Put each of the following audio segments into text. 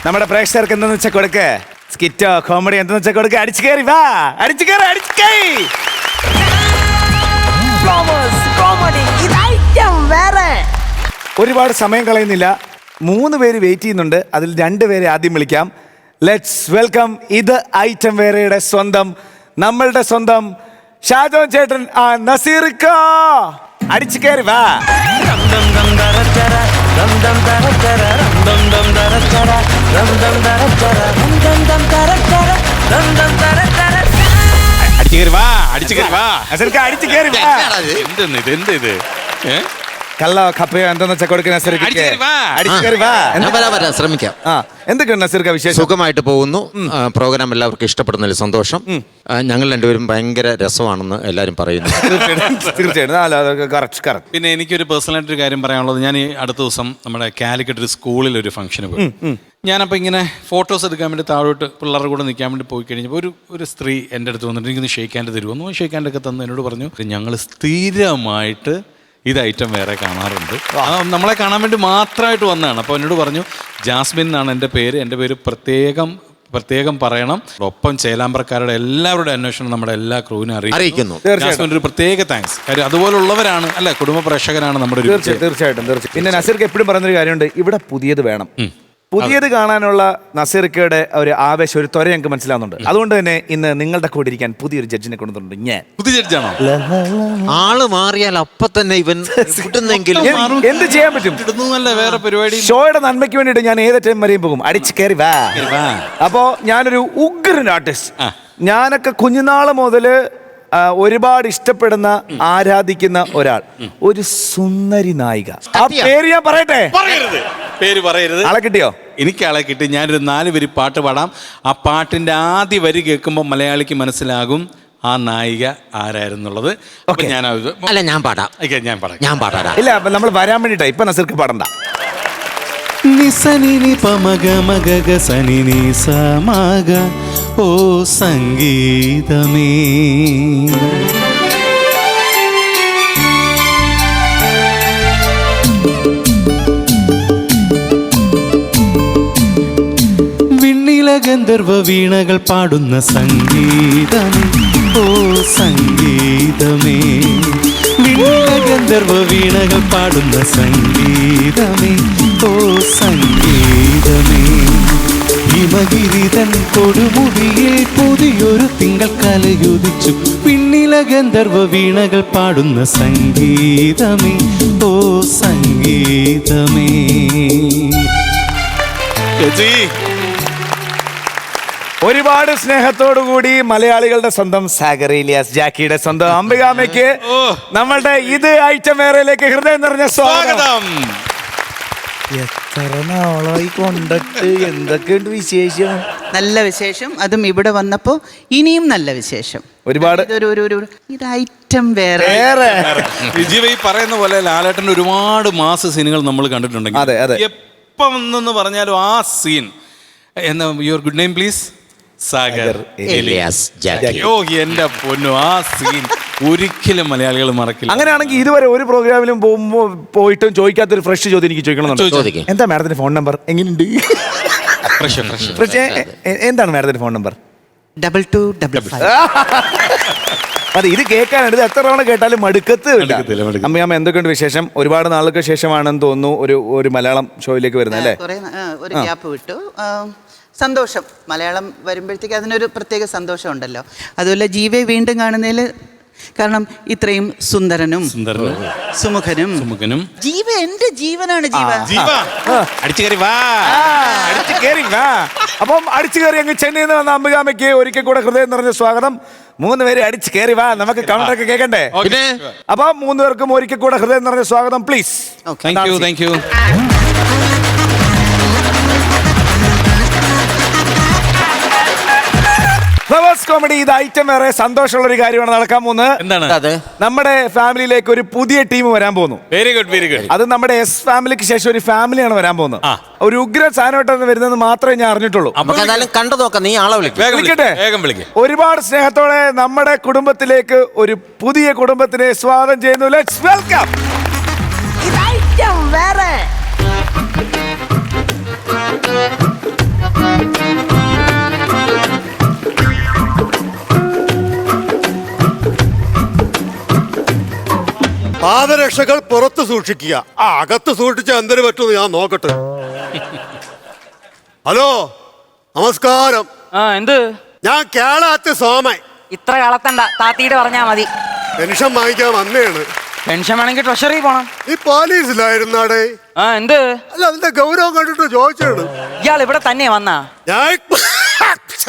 നമ്മുടെ പ്രേക്ഷകർക്ക് എന്തെന്ന് വെച്ചാൽ കൊടുക്ക്. സ്കിറ്റോ കോമഡി എന്തെന്ന് വെച്ചാൽ കൊടുക്ക്. അടിച്ചു കയറി വാ, അടിച്ചു കയറി, അടിച്ചു കയറി. ഒരുപാട് സമയം കളയുന്നില്ല. 3 പേര് വെയിറ്റ് ചെയ്യുന്നുണ്ട്. അതിൽ 2 പേരെ ആദ്യം വിളിക്കാം. ലെറ്റ്സ് വെൽക്കം ഇത് ഐറ്റം വേറെയുടെ സ്വന്തം, നമ്മളുടെ സ്വന്തം ഷാജോൻ ചേട്ടൻ നസീർക്ക. അടിച്ചു കയറി വാ. അടിച്ചു കയറി വാ, അടിച്ചു കയറി വാ, അടിച്ചു കയറി വാ. എന്ത് ഇത് കല്ലോ കപ്പയോ എന്താന്ന് വെച്ചാൽ കൊടുക്കുന്ന ശ്രമിക്കാം. എന്തൊക്കെയാണ് നസീർക്ക വിശേഷം? സുഖമായിട്ട് പോകുന്നു. പ്രോഗ്രാം എല്ലാവർക്കും ഇഷ്ടപ്പെടുന്നതിൽ സന്തോഷം. ഞങ്ങൾ രണ്ടുപേരും ഭയങ്കര രസമാണെന്ന് എല്ലാവരും പറയുന്നു. തീർച്ചയായിട്ടും. പിന്നെ എനിക്കൊരു പേഴ്സണലായിട്ടൊരു കാര്യം പറയാനുള്ളത്, ഞാൻ ഈ അടുത്ത ദിവസം നമ്മുടെ കാലിക്കറ്റ് ഒരു സ്കൂളിൽ ഒരു ഫംഗ്ഷന് പോയി. ഞാനപ്പോൾ ഇങ്ങനെ ഫോട്ടോസ് എടുക്കാൻ വേണ്ടി താഴോട്ട് പിള്ളേരുടെ കൂടെ നിൽക്കാൻ വേണ്ടി പോയി കഴിഞ്ഞപ്പോൾ ഒരു സ്ത്രീ എൻ്റെ അടുത്ത് വന്നിട്ട് എനിക്കൊന്ന് ഷേക്ക് ഹാൻഡ് തരുമെന്ന് ഷേക്ക് ഹാൻഡൊക്കെ തന്നു എന്നോട് പറഞ്ഞു, ഞങ്ങൾ സ്ഥിരമായിട്ട് ഇത് ഐറ്റം വേറെ കാണാറുണ്ട്. നമ്മളെ കാണാൻ വേണ്ടി മാത്രമായിട്ട് വന്നതാണ്. അപ്പോൾ എന്നോട് പറഞ്ഞു, ജാസ്മിൻ എന്നാണ് എൻ്റെ പേര് പ്രത്യേകം പറയണം. ഒപ്പം ചേലാമ്പ്രക്കാരുടെ എല്ലാവരുടെ അന്വേഷണം നമ്മുടെ എല്ലാ ക്രൂവിനും അറിയിക്കുന്നു. ജാസ്മിൻ ഒരു പ്രത്യേക താങ്ക്സ്. കാര്യം അതുപോലുള്ളവരാണ്, അല്ല, കുടുംബ പ്രേക്ഷകരാണ് നമ്മുടെ ഒരു. തീർച്ചയായിട്ടും. പിന്നെ നസീർക്ക് എപ്പോഴും പറയുന്നൊരു കാര്യമുണ്ട്, ഇവിടെ പുതിയത് വേണം. പുതിയത് കാണാനുള്ള നസീർക്കയുടെ ഒരു ആവേശം, ഒരു ത്വര ഞങ്ങൾക്ക് മനസ്സിലാവുന്നുണ്ട്. അതുകൊണ്ട് തന്നെ ഇന്ന് നിങ്ങളുടെ കൂടെ ഇരിക്കാൻ പുതിയൊരു ജഡ്ജിനെ കൊണ്ടുവന്നിട്ടുണ്ട്. ഞാൻ പുതിയ ജഡ്ജാണോ? ആള് മാറിയാൽ അപ്പൊ തന്നെ ഇവൻ എന്ത് ചെയ്യാൻ പറ്റും? വേറെ പരിപാടി. ഷോയുടെ നന്മയ്ക്ക് വേണ്ടിയിട്ട് ഞാൻ ഏത് ടൈം വരെയും പോകും. അടിച്ചു കയറി വാ. അപ്പോ ഞാനൊരു ഉഗ്രൻ ആർട്ടിസ്റ്റ്. ഞാനൊക്കെ കുഞ്ഞുനാള് മുതല് ഒരുപാട് ഇഷ്ടപ്പെടുന്ന, ആരാധിക്കുന്ന ഒരാൾ, ഒരു സുന്ദരി നായിക. ആ പേര് ഞാൻ പറയട്ടെ? പേര് പറയരുത്. ആളെ കിട്ടിയോ? എനിക്ക് ആളെ കിട്ടി. ഞാനൊരു 4 വരി പാട്ട് പാടാം. ആ പാട്ടിന്റെ ആദ്യ വരി കേൾക്കുമ്പോൾ മലയാളിക്ക് മനസ്സിലാകും ആ നായിക ആരായിരുന്നുള്ളത്. ഞാൻ പാടാം. ഇല്ല, നമ്മൾ വരാൻ വേണ്ടിട്ടാ. ഇപ്പൊ നസീർക്ക് പാടണ്ട. നിസനി പമഗ മഗ സനി സമഗ ഓ സംഗീതമേ, വിണ്ണില ഗന്ധർവ വീണകൾ പാടുന്ന സംഗീതമേ, ഓ സംഗീതമേ, വിണ്ണില ഗന്ധർവ വീണകൾ പാടുന്ന സംഗീതമേ, ഓ സംഗീതമേ, ഹിമഗിരിതൻ കൊടുമുടിയിൽ പുതിയൊരു തിങ്കൾ കലയുദിച്ചു, പിന്നില ഗന്ധർവ വീണകൾ പാടുന്ന സംഗീതമേ, ഓ സംഗീതമേ. ഒരുപാട് സ്നേഹത്തോടുകൂടി മലയാളികളുടെ സ്വന്തം സാഗർ ഇലിയാസ് ജാക്കിയുടെ സ്വന്തം അംബികാമ്മയ്ക്ക് നമ്മളുടെ ഇത് ഐറ്റം വേറെയിലേക്ക് ഹൃദയം നിറഞ്ഞ സ്വാഗതം. എത്ര നാളായി കൊണ്ടിട്ട്. എന്തൊക്കെയുണ്ട് വിശേഷം? നല്ല വിശേഷം. അതും ഇവിടെ വന്നപ്പോ ഇനിയും നല്ല വിശേഷം. ഒരുപാട് ഇത് ഐറ്റം വേറെ. വിജയ് പറയുന്ന പോലെ ലാലേട്ടൻ്റെ ഒരുപാട് മാസ സീനുകൾ നമ്മൾ കണ്ടിട്ടുണ്ടെങ്കിൽ എപ്പം എന്ന് പറഞ്ഞാലും ആ സീൻ എന്താ, your good name please, Sagar Ilyas Jackie. ഓ എന്റെ പൊന്നു, ആ സീൻ ഒരിക്കലും മലയാളികൾ മറക്കില്ല. അങ്ങനെയാണെങ്കിൽ ഇതുവരെ ഒരു പ്രോഗ്രാമിലും പോയിട്ടും ചോദിക്കാത്തൊരു ഫ്രഷ് ചോദ്യം എനിക്ക് ചോദിക്കണം. എന്താ മാഡത്തിന്റെ ഫോൺ നമ്പർ? എങ്ങനെയുണ്ട്? എന്താണ് മാഡത്തിന്റെ ഫോൺ നമ്പർ? 2255. അതെ, ഇത് കേൾക്കാനായിട്ട് എത്ര തവണ കേട്ടാലും മടുക്കത്ത്. അമ്മയമ്മ എന്തൊക്കെയുണ്ട് വിശേഷം? ഒരുപാട് നാളുകൾക്ക് ശേഷമാണെന്ന് തോന്നുന്നു ഒരു മലയാളം ഷോയിലേക്ക് വരുന്നത് അല്ലേ? ഒരു ഗ്യാപ്പ് വിട്ടു. സന്തോഷം. മലയാളം വരുമ്പോഴത്തേക്ക് അതിനൊരു പ്രത്യേക സന്തോഷം ഉണ്ടല്ലോ. അതുപോലെ ജീവയെ വീണ്ടും കാണുന്നതിൽ, കാരണം ഇത്രയും സുന്ദരനും സുമുഖനും ജീവ എന്റെ ജീവനാണ്. അപ്പം അടിച്ചു കയറി അങ്ങ് ചെന്നൈയിൽ നിന്ന് വന്ന അംബികാമ്മയ്ക്ക് ഒരിക്കൽ കൂടെ ഹൃദയം നിറഞ്ഞ സ്വാഗതം. 3 പേര് അടിച്ചു കയറി വാ, നമുക്ക് കൗണ്ടറൊക്കെ കേൾക്കണ്ടേ? അപ്പൊ 3 പേർക്കും ഒരിക്കൽ കൂടെ ഹൃദയം നിറഞ്ഞ സ്വാഗതം please. Thank you. Flowers comedy ഇത് ഐറ്റം വേറെ സന്തോഷമുള്ള ഒരു കാര്യമാണ് നടക്കാൻ പോകുന്നത്. എന്താണ്? നമ്മുടെ ഫാമിലിയിലേക്ക് ഒരു പുതിയ ടീം വരാൻ പോകുന്നു. Very good. അത് നമ്മുടെ എസ് ഫാമിലിക്ക് ശേഷം ഒരു ഫാമിലിയാണ് വരാൻ പോകുന്നത്. ഒരു ഉഗ്ര സാധനമായിട്ടാണ് വരുന്നത് മാത്രമേ ഞാൻ അറിഞ്ഞിട്ടുള്ളൂ. കണ്ടു നോക്കാം. നീ ആളെ വിളിക്കട്ടെ? ഒരുപാട് സ്നേഹത്തോടെ നമ്മുടെ കുടുംബത്തിലേക്ക് ഒരു പുതിയ കുടുംബത്തിനെ സ്വാഗതം ചെയ്യുന്നു. ലെറ്റ്സ് വെൽക്കം പാദരക്ഷകൾ പുറത്ത് സൂക്ഷിക്കുക. അകത്ത് സൂക്ഷിച്ച എന്തിനു പറ്റുമെന്ന് ഞാൻ നോക്കട്ടെ. ഹലോ, നമസ്കാരം. എന്ത്? ഞാൻ കേളാത്ത് സോമൻ. ഇത്ര കളത്തണ്ട, താത്തിയുടെ പറഞ്ഞാ മതി. പെൻഷൻ വാങ്ങിക്കാൻ വന്നേണ്. പെൻഷൻ വേണമെങ്കിൽ ട്രഷറി പോണം. ഈ പോലീസിലായിരുന്നാടേ? എന്ത്? അല്ല, അതിന്റെ ഗൗരവം കണ്ടിട്ട് ചോദിച്ചാണ്. ഇയാൾ ഇവിടെ തന്നെ വന്നാ? ഞാൻ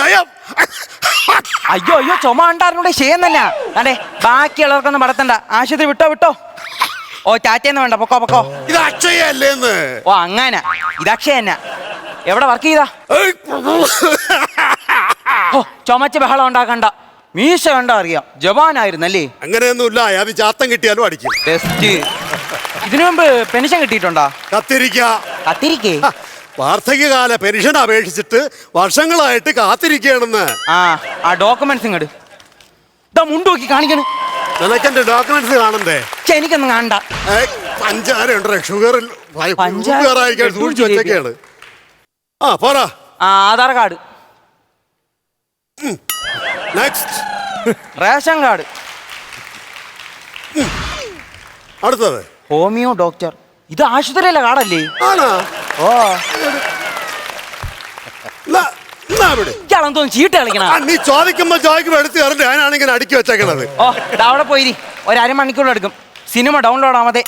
അയ്യോ അയ്യോ, ചുമ ഉണ്ടായിരുന്നൂടെ? ക്ഷയം തന്നെ. അതെ, ബാക്കിയുള്ളവർക്കൊന്നും പടത്തണ്ട. ആശുപത്രി വിട്ടോ. ഓ, ടാറ്റയൊന്നും വേണ്ട, പൊക്കോ. ഇത് അക്ഷയല്ലേന്ന്? ഓ, അങ്ങനെ. ഇത് അക്ഷയ തന്നെ. എവിടെ വർക്ക് ചെയ്താ? ഓ, ചുമച്ച് ബഹളം ഉണ്ടാക്കണ്ട. മീശ കണ്ട അറിയാം, ജവാനായിരുന്നല്ലേ? അങ്ങനെയൊന്നുമില്ല, അത് ചാത്തം കിട്ടിയാലും അടിക്കും. ടെസ്റ്റ്. ഇതിനു മുമ്പ് പെൻഷൻ കിട്ടിയിട്ടുണ്ടോ? കത്തിരിക്കേ വാർദ്ധക്യകാല പെൻഷൻ അപേക്ഷിച്ചിട്ട് വർഷങ്ങളായിട്ട് കാത്തിരിക്കുകയാണെന്ന്. ആ ഡോക്യുമെന്റ്സ് ഇങ്ങോട്ട്. ഇതാ മുണ്ടോക്കി കാണിക്കണ്. നിനക്കെന്റെ ഡോക്യുമെന്റ്സ് കാണണ്ടേ? എനിക്കൊന്നും കാണണ്ട. പഞ്ചാര ഷുഗറിൽ സൂക്ഷിച്ചു വെച്ചൊക്കെയാണ്. പോരാ. Aadhaar card, next ration card, അടുത്തത് ഹോമിയോ ഡോക്ടർ. ഇത് ആശുപത്രിയിലെ കാർഡല്ലേ? ആണോ? ഓ, ഇയാളെന്തോ ചീട്ട് കളിക്കണ. നീ ചോദിക്കുമ്പോ എടുത്ത് കയറണ്ടേ? ഞാനാണെങ്കിൽ അടുക്കി വെച്ചേക്കണത്. ഓ, അവിടെ പോയി ഒരു അരമണിക്കൂർ എടുക്കും. സിനിമ ഡൗൺലോഡ് ആവാതെ.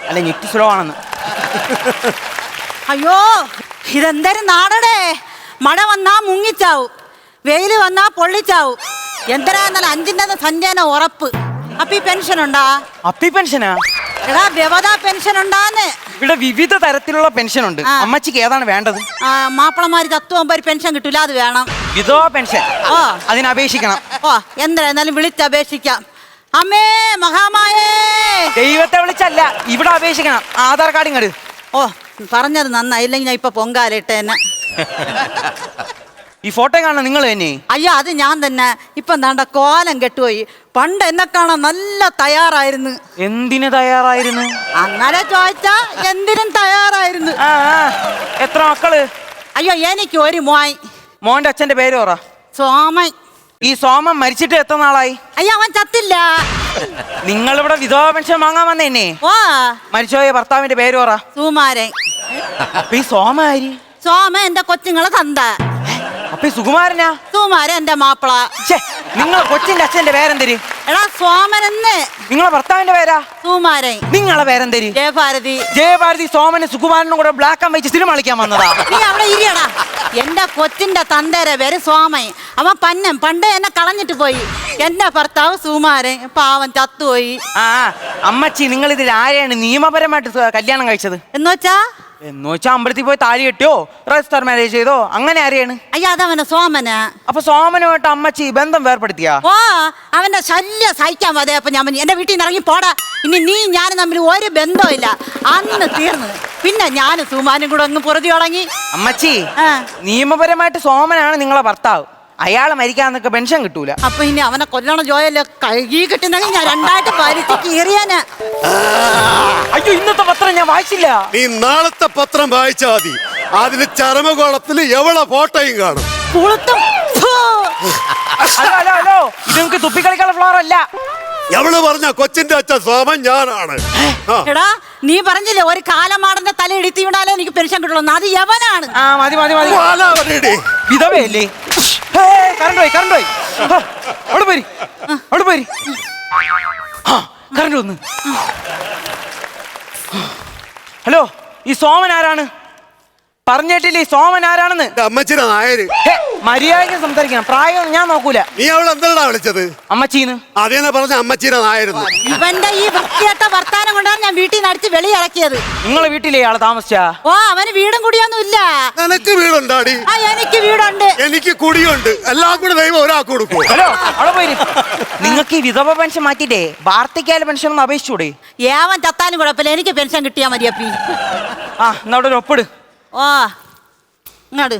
അല്ല, നെറ്റ് സ്ലോ ആണെന്ന്. അയ്യോ, ഇതെന്തൊരു നാടടേ. മഴ വന്നാ മുങ്ങിച്ചാവും, വെയില് വന്നാ പൊള്ളിച്ചാവും. എന്തിനാന്നല്ല 5 സഞ്ചന ഉറപ്പ്. അപ്പൊ ഈ പെൻഷൻ ഉണ്ടാ? അപ്പി പെൻഷനാ? എടാ, വ്യവതാ പെൻഷൻ ഉണ്ടാന്ന്. ഇവിടെ വിവിധ തരത്തിലുള്ള പെൻഷൻ ഉണ്ട്. അമ്മച്ചിക്ക് ഏതാണ് വേണ്ടത്? മാപ്പിളമാര് തത്വം പെൻഷൻ കിട്ടൂല, അത് വേണം. വിധവ പെൻഷൻ. ഓ, അതിന് അപേക്ഷിക്കണം. ഓ, എന്തായാലും വിളിച്ചപേക്ഷിക്കാം. അമ്മേ മഹാമായേ. ദൈവത്തെ വിളിച്ചല്ല, ഇവിടെ അപേക്ഷിക്കണം. ആധാർ കാർഡ് ഇങ്ങട്. ഓ, പറഞ്ഞത് നന്നായി, ഇല്ലെങ്കിൽ ഞാൻ ഇപ്പൊ പൊങ്കാലിട്ടെന്നെ. ഈ ഫോട്ടോ കാണാൻ നിങ്ങൾ തന്നെ? അയ്യോ, അത് ഞാൻ തന്നെ. ഇപ്പൊ എന്താണ്ട കോലം കെട്ടുപോയി. പണ്ട് എന്നെ കാണാൻ നല്ല തയ്യാറായിരുന്നു. എന്തിന് തയ്യാറായിരുന്നു? അങ്ങനെ ചോദിച്ചാ എന്തിനും തയ്യാറായിരുന്നു. എത്ര മക്കള്? അയ്യോ, എനിക്ക് ഒരു മോൻ. മോന്റെ അച്ഛന്റെ പേര് പറ. സോമൻ. ഈ സോമൻ മരിച്ചിട്ട് എത്ര നാളായി? അയ്യോ, അവൻ ചത്തില്ല. നിങ്ങളിവിടെ വിധവ പെൻഷൻ വാങ്ങാൻ വന്നേന്നെ? ഓ, മരിച്ചുപോയ ഭർത്താവിന്റെ പേര് പറ. സുകുമാരൻ. അപ്പൊ ഈ സോമ ആര്? സോമ എന്റെ കൊച്ചുങ്ങളെ തന്ത. അപ്പൊ ഈ സുകുമാരനാ? സുകുമാരൻ എന്റെ മാപ്പിള. നിങ്ങളെ കൊച്ചിന്റെ അച്ഛന്റെ പേരെന്തര്? എടാ, സോമനെന്ന്. നിങ്ങളെ ഭർത്താവിന്റെ പേരാ? സുകുമാരൻ. നിങ്ങളെ പേരെന്തര്? ജയഭാരതി. ജയഭാരതി സോമനും സുകുമാരനും കൂടെ ബ്ലാക്ക് ആൻഡ് വൈറ്റ് സിനിമ കളിക്കാൻ വന്നതാ. നീ അവിടെ ഇരിയടാ. എന്റെ കൊച്ചിന്റെ തന്തേരെ പേര് സോമൻ. അവൻ പണ്ടേ എന്നെ കളഞ്ഞിട്ട് പോയി. എന്റെ ഭർത്താവ് സുകുമാരൻ പാവൻ ചത്തുപോയി. അമ്മച്ചി, നിങ്ങൾ ഇതിൽ ആരെയാണ് നിയമപരമായിട്ട് കല്യാണം കഴിച്ചത്? എന്നുവച്ചാ അമ്പലത്തിൽ പോയി താലി കെട്ടിയോ, രജിസ്റ്റർ മാരേജ് ചെയ്തോ, അങ്ങനെ ആരെയാണ്? അയ്യോ, അതവന് സോമന. അപ്പൊ സോമനുമായിട്ട് അമ്മച്ചി ബന്ധം വേർപ്പെടുത്തിയാ? ഓ, അവന്റെ ശല്യം സഹിക്കാൻ മതി. അപ്പൊ ഞാൻ എന്റെ വീട്ടിൽ നിന്ന് ഇറങ്ങി പോടാ. ഇനി നീ ഞാനും തമ്മിൽ ഒരു ബന്ധവും ഇല്ല. അന്ന് തീർന്നത്. പിന്നെ ഞാനും സുമാനും കൂടെ ഒന്ന് പുറകെ തുടങ്ങി. അമ്മച്ചി, നിയമപരമായിട്ട് സോമനാണ് നിങ്ങളെ ഭർത്താവ്. അയാൾ മരിക്കാന്നൊക്കെ പെൻഷൻ കിട്ടൂല. അപ്പൊ ഇനി അവനെ കൊല്ലണ ജോയല്ലേ കഴുകി കിട്ടുന്നെങ്കിൽ ഞാൻ 2 പരിച്ച് കീറിയാന്. അയ്യോ, ഇന്നത്തെ പത്രം ഞാൻ വായിച്ചില്ല. നീ നാളത്തെ പത്രം വായിച്ചാ മതി. അതിന് ചരമകോളത്തിൽ എവളെ ഫോട്ടോയും കാണും. ഹലോ, ഇത് നമുക്ക് തുപ്പിക്കളിക്കാനുള്ള ഫ്ലോർ അല്ല. എവള് പറഞ്ഞ കൊച്ചിന്റെ അച്ഛൻ സോമൻ ഞാനാണ്. എടാ, നീ പറഞ്ഞില്ലേ ഒരു കാലമാടന്റെ തല ഇടിത്തി വിടാലേ എനിക്ക് പെൻഷൻ കിട്ടുള്ളൂ. അത് യവനാണ്. മതി. വിധവയല്ലേ? കറണ്ട് പോയി. അവിടെ പോയി. കറണ്ട് വന്ന്. ഹലോ, ഈ സോമൻ ആരാണ്? പറഞ്ഞിട്ടില്ലേ ഈ സോമൻ ആരാണെന്ന്? അമ്മച്ചിയുടെ നായര്. മര്യാദയ്ക്ക് സംസാരിക്കണം. പ്രായം ഞാൻ നോക്കൂല. നീ അവൾ എന്താ വിളിച്ചത്? അമ്മച്ചീന്ന്. അതേന്നാ പറഞ്ഞ അമ്മച്ചിയുടെ നായരുന്നു. ഇവന്റെ ഈ വൃത്തിയായിട്ട വർത്താനം കൊണ്ടാണ് ഞാൻ വീട്ടിൽ നിന്ന് അടിച്ച് വെളിയിറക്കിയത്. നിങ്ങളെ വീട്ടിലേ ആള് താമസിച്ചാ? ഓ, അവന് വീടും കുടിയൊന്നും ഇല്ല. നിനക്ക് വീടുണ്ടാടി? എനിക്ക് വീടുണ്ട്. എനിക്ക് കുടിയുണ്ട്. എല്ലാം കൂടെ ദൈവം ഒരാൾക്ക് കൊടുക്കും. ഹലോ, അവിടെ പോയി. നിങ്ങൾക്ക് ഈ വിധവ പെൻഷൻ മാറ്റിട്ടേ വാർദ്ധക്യകാല പെൻഷൻ ഒന്ന് അപേക്ഷിച്ചൂടെ? ഏവൻ ചത്താലും കുഴപ്പമില്ല, എനിക്ക് പെൻഷൻ കിട്ടിയാ മതി. അപ്പി എന്നാ അവിടെ ഒരു ഒപ്പിട്. ഓ, ഇങ്ങോട്ട്.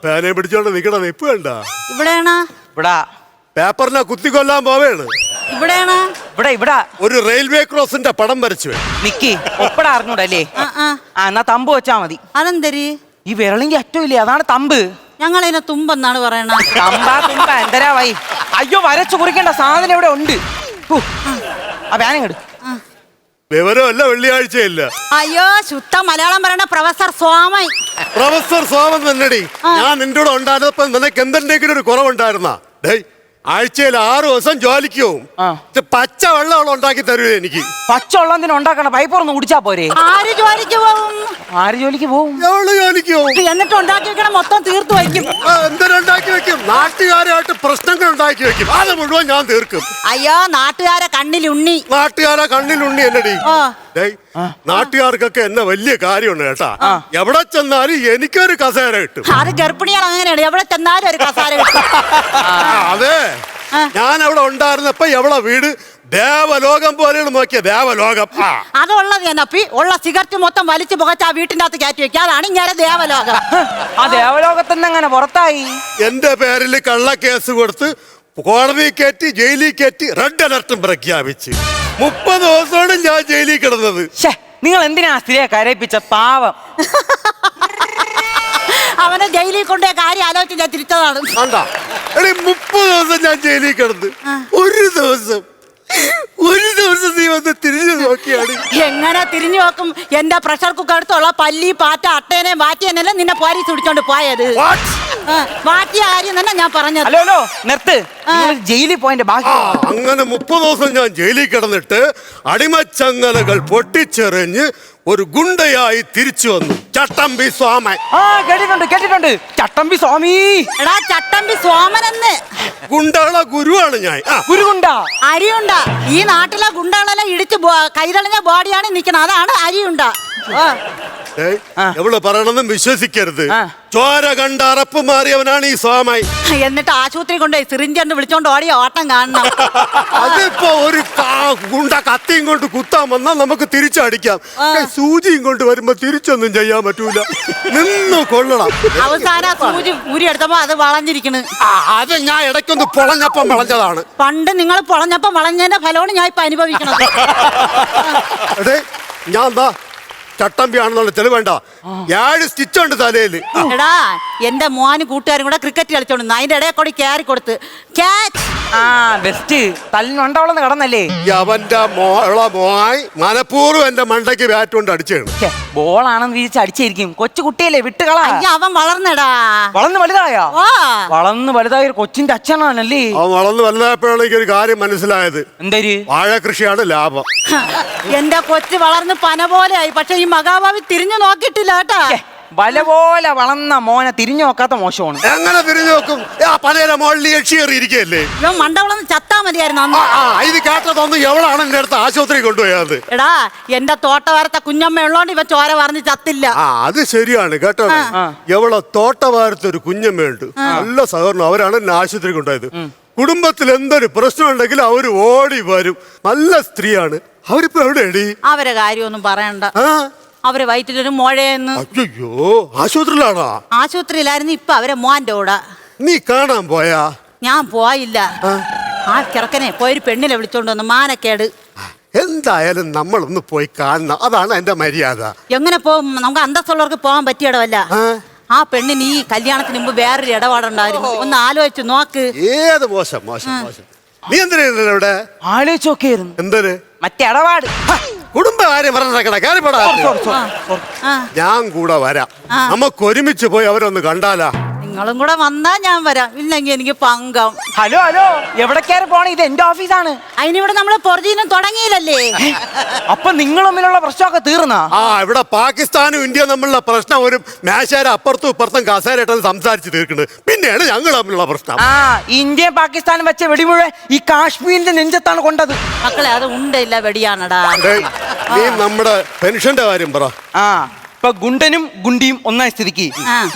പേനയെ പിടിച്ചോണ്ട് നിക്കണ നിപ്പ് വേണ്ട. ഇവിടെയാണ്. ഇവിടെ പേപ്പറിനെ കുത്തിക്കൊല്ലാൻ പോവേണ്. ഇവിടെയാണ്. ഇവിടെ ഒരു റെയിൽവേ ക്രോസിന്റെ പടം വരച്ചു നിക്കി. ഒപ്പിട അറിഞ്ഞൂടല്ലേ? എന്നാ തമ്പ് വെച്ചാ മതി. അതെന്തരി? ഈ വിരളിന്റെ അറ്റമില്ലേ, അതാണ് തമ്പ്. ഞങ്ങളിതിനെ തുമ്പെന്നാണ് പറയണ. തമ്പാ തുമ്പ എന്തരാ വൈ? അയ്യോ, വരച്ചു കുറിക്കേണ്ട സാധനം ഇവിടെ ഉണ്ട്. ആ ബാനങ്ങട്. വിവരമല്ല, വെള്ളിയാഴ്ചയില്ല. അയ്യോ ശുദ്ധ മലയാളം പറയണ പ്രൊഫസർ സോമൻ. പ്രൊഫസർ സോമൻ തന്നെടി. ഞാൻ നിന്റെ കൂടെ ഉണ്ടായിരുന്നപ്പോ നിനക്ക് എന്തെങ്കിലും ഒരു കുറവുണ്ടായിരുന്ന? ആഴ്ചയിൽ 6 ദിവസം ജോലിക്ക് പോവും. പച്ച വെള്ളം ഉണ്ടാക്കി തരൂ എനിക്ക്. പച്ചവെള്ളം ഉണ്ടാക്കണം, പൈപ്പ് ഒന്ന് കുടിച്ചാ പോരെ? ആര് ജോലിക്ക് പോവും? ആര് ജോലിക്ക് പോവും? എവള് ജോലിക്ക് പോവും. എന്നിട്ട് ഉണ്ടാക്കി വെക്കണം, മൊത്തം തീർത്തു വയ്ക്കും. എന്തിനുണ്ടാക്കി വെക്കും? നാട്ടുകാരായിട്ട് പ്രശ്നങ്ങൾ ഉണ്ടാക്കി വെക്കും. അത് മുഴുവൻ ഞാൻ തീർക്കും. അയ്യോ നാട്ടുകാരെ കണ്ണിലുണ്ണി. നാട്ടുകാരെ കണ്ണിലുണ്ണി എന്നടി. നാട്ടുകാർക്കൊക്കെ എന്നെ വലിയ കാര്യമുണ്ട് കേട്ടാ. എവിടെ ചെന്നാലും എനിക്കൊരു കസേര കിട്ടും. അത് ഗർഭിണികൾ അങ്ങനെയാണ്, എവിടെ ചെന്നാലും ഒരു കസാര കിട്ടും. അതെ, ഞാൻ അവിടെ ഉണ്ടായിരുന്നപ്പോ എവിടെ വീട് ദേവലോകം പോലെയാണ്. നോക്കിയ ദേവലോകം. അതുള്ളത് തന്നെ ഉള്ള സിഗരറ്റ് മൊത്തം വലിച്ചു പുകച്ച് ആ വീട്ടിന്റെ അകത്ത് കയറ്റി വെക്കുക. അതാണ് ഇങ്ങനെ ദേവലോകം. ആ ദേവലോകത്തിന് അങ്ങനെ പുറത്തായി. എന്റെ പേരിൽ കള്ളക്കേസ് കൊടുത്ത് കോടതി കയറ്റി, ജയിലിൽ കയറ്റി, റെഡ് അലർട്ടും പ്രഖ്യാപിച്ച് 30 ദിവസമാണ് ഞാൻ ജയിലിൽ കിടന്നത്. നിങ്ങൾ എന്തിനാ സ്ത്രീയെ കരയിപ്പിച്ച? പാവം. അവനെ ജയിലിൽ കൊണ്ടേ കാര്യം ആലോചിച്ച് ഞാൻ തിരിച്ചതാണ്. 30 ദിവസം ഞാൻ ജയിലിൽ കിടന്ന് ഒരു ദിവസം നീ വന്ന് തിരിഞ്ഞു നോക്കിയാണ്. എങ്ങനെ തിരിഞ്ഞു നോക്കും? എന്റെ പ്രഷർ കുക്കർ അടുത്തുള്ള പല്ലി, പാറ്റ, അട്ടേനെ മാറ്റിയെന്നല്ലേ നിന്നെ പോലീസ് പിടിച്ചോണ്ട് പോയത്. മാറ്റിയ കാര്യം തന്നെ ഞാൻ പറഞ്ഞത്. ഹലോ നിർത്ത്. ജയിലിൽ പോയതിന്റെ ബാക്കി. അങ്ങനെ 30 ദിവസം ഞാൻ ജയിലിൽ കിടന്നിട്ട് അടിമച്ചങ്ങലകൾ പൊട്ടിച്ചെറിഞ്ഞ് ഒരു ഗുണ്ടയായി തിരിച്ചു വന്നു. ചട്ടമ്പി സ്വാമൻ. കേട്ടിട്ടുണ്ട്. ചട്ടമ്പി സ്വാമി. എടാ ചട്ടമ്പി സോമനെന്ന്. ഗുണ്ടകളെ ഗുരുവാണ് ഞാൻ. ഗുരുഗുണ്ട. അരിയുണ്ട. ഈ നാട്ടിലെ ഗുണ്ടകളെല്ലാം ഇടിച്ച് കൈതളിഞ്ഞ ബോഡിയാണ് നിൽക്കുന്നത്. അതാണ് അരിയുണ്ട. എവള് പറയണമെന്നും വിശ്വസിക്കരുത്. ചോര കണ്ട അറപ്പ് മാറിയവനാണ് ഈ സ്വാമി. എന്നിട്ട് ആശുപത്രി കൊണ്ടുപോയി സിറിഞ്ച് വിളിച്ചോണ്ട് ഓടിയ ഓട്ടം കാണണം. അതിപ്പോ ഒരു ഗുണ്ട കത്തിയും കൊണ്ട് കുത്താൻ വന്നാൽ നമുക്ക് തിരിച്ചടിക്കാം. സൂചിയും കൊണ്ട് വരുമ്പോ തിരിച്ചൊന്നും ചെയ്യാൻ പറ്റൂല. നിന്ന് കൊള്ളണം. അവസാന സൂചി ഊരി എടുത്തപ്പോ അത് വളഞ്ഞിരിക്കണ്. അത് ഞാൻ ഇടയ്ക്കൊന്ന് പൊളഞ്ഞപ്പം വളഞ്ഞതാണ്. പണ്ട് നിങ്ങൾ പൊളഞ്ഞപ്പം വളഞ്ഞതിന്റെ ഫലമാണ് ഞാൻ ഇപ്പൊ അനുഭവിക്കണത്. അതെ, ഞാൻ എന്താ ചട്ടമ്പിയാണെന്നുള്ള തെളിവേണ്ട. 7 സ്റ്റിച്ചുണ്ട് തലയില്. എടാ എന്റെ മോന് കൂട്ടുകാരും കൂടെ ക്രിക്കറ്റ് കളിച്ചോണ്ട് അതിന്റെ ഇടയിൽ കൂടി കയറി കൊടുത്ത് ക്യാച്ച്. ബെസ്റ്റ്. തല്ലിനുണ്ടവളെന്ന് കടന്നല്ലേ? അവന്റെ മോയി മനഃപൂർവ്വം എന്റെ മണ്ടയ്ക്ക് ബാറ്റ് കൊണ്ട് അടിച്ചാണ്. ബോളാണെന്ന് വിരിച്ച് അടിച്ചിരിക്കും. കൊച്ചു കുട്ടിയല്ലേ, വിട്ടുകളാ. അവൻ വളർന്നടാ. വളർന്ന് വലുതായ? വളർന്ന് വലുതായ ഒരു കൊച്ചിന്റെ അച്ഛനാണല്ലേ? അവൻ വളർന്ന് വലുതായപ്പോഴാണ് എനിക്കൊരു കാര്യം മനസ്സിലായത്. എന്തര്? വാഴ കൃഷിയാണ് ലാഭം. എന്റെ കൊച്ചു വളർന്ന് പന പോലെ ആയി. പക്ഷെ ഈ മഹാഭാവി തിരിഞ്ഞു നോക്കിയിട്ടില്ല കേട്ടാ. വല പോലെ വളർന്ന മോനെ തിരിഞ്ഞു നോക്കാത്ത മോശമാണ്. എങ്ങനെ തിരിഞ്ഞു നോക്കും? പലരെ മോളിൽ യക്ഷിയേറിയിരിക്കല്ലേ. ഇവൻ മണ്ടവളന്ന് ചത്താ മതിയായിരുന്നു. ഇത് കേട്ടതൊന്നും എവളാണ് എന്റെ അടുത്ത് ആശുപത്രി കൊണ്ടുപോയത്. എടാ എന്റെ തോട്ടവാരത്തെ കുഞ്ഞമ്മ ഉള്ളോണ്ട് ഇവ ചോര പറഞ്ഞ് ചത്തില്ല. അത് ശരിയാണ് കേട്ടോ. എവളെ തോട്ടവാരത്തെ ഒരു കുഞ്ഞമ്മയുണ്ട്. നല്ല സഹകരണം. അവരാണ് എന്നെ ആശുപത്രി കൊണ്ടുപോയത്. കുടുംബത്തിൽ എന്തൊരു പ്രശ്നമുണ്ടെങ്കിലും അവര് ഓടി വരും. നല്ല സ്ത്രീയാണ്. അവരിപ്പോ എവിടെയാടി? അവരെ കാര്യമൊന്നും പറയണ്ട. അവര് വയറ്റിലൊരു മുഴയെന്ന്. അയ്യോ, ആശുപത്രിയിലാണോ? ആശുപത്രിയിലായിരുന്നു. ഇപ്പൊ അവരെ മോന്റെ കൂടെ. നീ കാണാൻ പോയാ? ഞാൻ പോയില്ല. ആ ചെറുക്കനെ പോയൊരു പെണ്ണിനെ വിളിച്ചോണ്ട് വന്നു. മാനക്കേട്. എന്തായാലും നമ്മളൊന്ന് പോയി കാണണം. അതാണ് എന്റെ മര്യാദ. എങ്ങനെ പോകും? നമുക്ക് അന്തസ്സുള്ളവർക്ക് പോകാൻ പറ്റിയിടവല്ല. ആ പെണ്ണിന് ഈ കല്യാണത്തിന് മുമ്പ് വേറൊരു ഇടപാടുണ്ടായിരുന്നു. ഒന്ന് ആലോചിച്ച് നോക്ക്. ഏത് മോശം മോശം മോശം. നീ എന്തിനാ ഇവിടെ ആലോചിച്ച് നോക്കിയായിരുന്നു? എന്തൊരു മറ്റേ ഇടപാട്. കുടുംബകാര്യം പറഞ്ഞേക്കണ കാര്യപ്പെടാ. ഞാൻ കൂടെ വരാം. നമുക്ക് ഒരുമിച്ച് പോയി അവരൊന്ന് കണ്ടാലാ. നിങ്ങളും കൂടെ വന്നാ ഞാൻ വരാം. ഇല്ലെങ്കിൽ എനിക്ക് പങ്കം. ഹലോ എവിടേക്കാരെ പോണേ? ഇത് എന്റെ ഓഫീസാണ്. അതിനിവിടെ നമ്മള് പൊറജീനം തുടങ്ങിയില്ലല്ലേ? അപ്പൊ നിങ്ങൾ തമ്മിലുള്ള പ്രശ്നമൊക്കെ തീർന്നാ? ഇവിടെ പാകിസ്ഥാനും ഇന്ത്യയും തമ്മിലുള്ള പ്രശ്നം ഒരു മേശേര അപ്പുറത്തും ഇപ്പുറത്തും കസേരയിട്ട് സംസാരിച്ച് തീർക്കുന്നത്. പിന്നെയാണ് ഞങ്ങൾ തമ്മിലുള്ള പ്രശ്നം. ഇന്ത്യ പാകിസ്ഥാനും വെച്ച വെടിമുഴ ഈ കാശ്മീരിന്റെ നെഞ്ചത്താണ് കൊണ്ടത്. മക്കളെ അത് ഉണ്ടല്ല വെടിയാണടാ. നീ നമ്മുടെ പെൻഷന്റെ കാര്യം പറ. ഇപ്പൊ ഗുണ്ടനും ഗുണ്ടിയും ഒന്നായ സ്ഥിതിക്ക്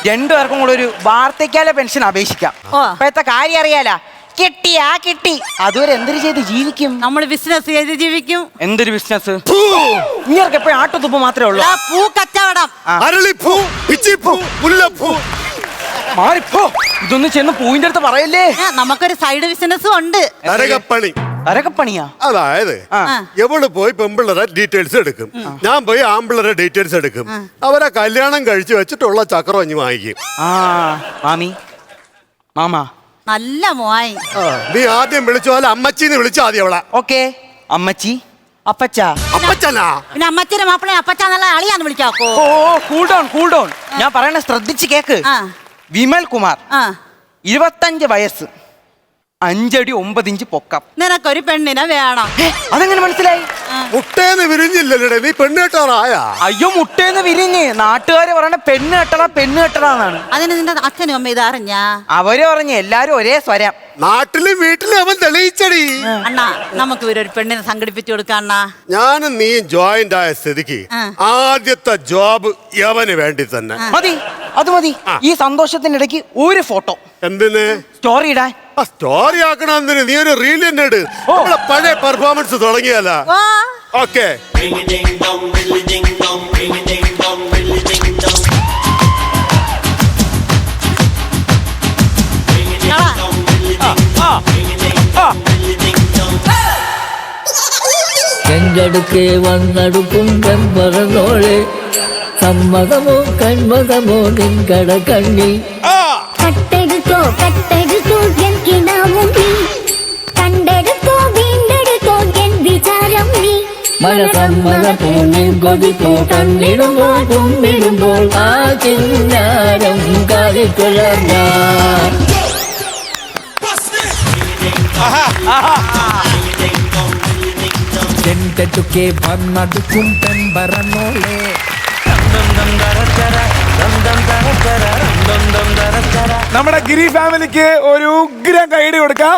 രണ്ടുപേർക്കും കൂടെ ഒരു വാർദ്ധക്യകാല പെൻഷൻ അപേക്ഷിക്കാം. ഇപ്പോഴത്തെ കാര്യം അറിയാലോ. കിട്ടി. അതുവരെ എന്തൊരു ചെയ്ത് ജീവിക്കും? നമ്മൾ ബിസിനസ് ചെയ്ത് ജീവിക്കും. എന്തൊരു ബിസിനസ്? നിങ്ങൾക്ക് എപ്പോഴും ആട്ടുതുപ്പ് മാത്രമേ ഉള്ളൂ. പൂ കച്ചവടം. അരളിപ്പൂ, പിച്ചിപ്പൂ, മുല്ലപ്പൂ. മാറിപ്പോ. ഇതൊന്നും ചെന്ന് പൂവിന്റെ അടുത്ത് പറയല്ലേ. നമുക്കൊരു സൈഡ് ബിസിനസ്സും ഉണ്ട്. അരകപ്പണിയാ? അതായത് എവള് പോയി പെമ്പിള്ളേരെ ഡീറ്റെയിൽസ് എടുക്കും. ഞാൻ പോയി ആമ്പിള്ളേരെ ഡീറ്റെയിൽസ് എടുക്കും. അവരെ കല്യാണം കഴിച്ചു വെച്ചിട്ടുള്ള ചക്രം അഞ്ഞ് വാങ്ങിക്കും. മാമി മാമാ നല്ല മോയ്. നീ ആദ്യം വിളിച്ചു പോലെ അമ്മച്ചിന്ന് വിളിച്ചാ മതി അവളെ. ഓക്കെ അമ്മച്ചി അപ്പച്ച. അപ്പച്ചനാ? പിന്നെ അമ്മച്ചിയുടെ മാപ്പിളെ അപ്പച്ചാന്നുള്ള അളിയാന്ന് വിളിക്കാക്കോ. ഓ കൂൾ ഡൗൺ. ഞാൻ പറയണ ശ്രദ്ധിച്ച് കേക്ക്. ആ വിമൽ കുമാർ, ആ 25 വയസ്സ്, 5 അടി 9 ഇഞ്ച് പൊക്കം. നിനക്കൊരു പെണ്ണിനെ വേണം. അതെങ്ങനെ മനസ്സിലായി? മുട്ടേന്ന് വിരിഞ്ഞില്ലല്ലേ നീ പെണ്ണ് കെട്ടാറായാ? അയ്യോ മുട്ടേന്ന് വിരിഞ്ഞ് നാട്ടുകാര് പറയണ പെണ്ണ് കെട്ടടാന്നാണ്. അതിന് നിന്റെ അച്ഛനും അമ്മ ഇതറിഞ്ഞ? അവര് പറഞ്ഞ് എല്ലാരും ഒരേ സ്വരം. നാട്ടിലും വീട്ടിലും അവൻ തെളിയിച്ചടി. അണ്ണാ നമുക്ക് ഇവരൊരു പെണ്ണിനെ സംഘടിപ്പിച്ചു കൊടുക്കാം അണ്ണാ. ഞാനും നീ ജോയിന്റ് ആയ സ്ഥിതിക്ക് ആദ്യത്തെ ജോബ് യവന് വേണ്ടി തന്നെ മതി, അത് മതി. ഈ സന്തോഷത്തിനിടയ്ക്ക് ഒരു ഫോട്ടോ എന്തിന് സ്റ്റോറി ഇടാൻ. സ്റ്റോറി ആക്കണെന്തിന് നീ ഒരു റീൽ തന്നെ ഇട്. നമ്മളെ പഴയ പെർഫോമൻസ് തുടങ്ങിയല്ല. വാ. ഓക്കെ ചെങ്കടുക്കെ വന്നടുക്കും വെമ്പറന്നോളെ സമ്മതമോ കന്മതമോ നിൻകട കണ്ണിൽ കട്ടെടുത്തോ എൻ കിനാവും നീ കണ്ടെടുത്തോ വീണ്ടെടുത്തോ എൻ വിചാരം നീ മഴ സമ്മത പൂന്നിൽ കൊതിപ്പോ കണ്ണിടുമ്പോൾ കുമ്മിടുമ്പോൾ ആ ചിന്നാരം കാലിക്കുഴഞ്ഞ ചെങ്കടുക്കെ വന്നടുക്കും വെമ്പറന്നോളെ. നമ്മുടെ ഗിരി ഫാമിലിക്ക് ഒരു ഉഗ്രം കൈഡി കൊടുക്കാം.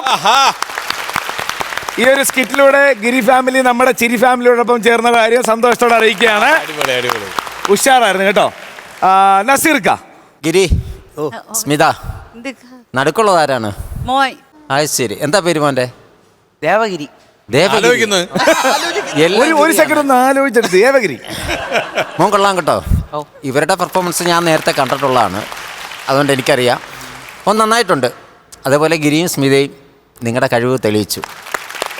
ഈ ഒരു സ്കിറ്റിലൂടെ ഗിരി ഫാമിലി നമ്മുടെ ചിരി ഫാമിലിയോടൊപ്പം ചേർന്ന കാര്യം സന്തോഷത്തോടെ അറിയിക്കുകയാണ്. ഉഷാറായിരുന്നു കേട്ടോ. നസീർക്ക. ഗിരി, സ്മിത, നടുക്കുള്ളത് ആരാണ്? മോയ്. ശരി. എന്താ പേര് മോന്റെ? ദേവഗിരി. ഒരു സെക്കൻഡ് ഒന്ന് ആലോചിച്ചെടുത്ത്. ദേവഗിരി മോൻ കൊള്ളാം കേട്ടോ. ഇവരുടെ പെർഫോമൻസ് ഞാൻ നേരത്തെ കണ്ടിട്ടുള്ളതാണ്, അതുകൊണ്ട് എനിക്കറിയാം. നന്നായിട്ടുണ്ട്. അതേപോലെ ഗിരിയും സ്മിതയും നിങ്ങളുടെ കഴിവ് തെളിയിച്ചു.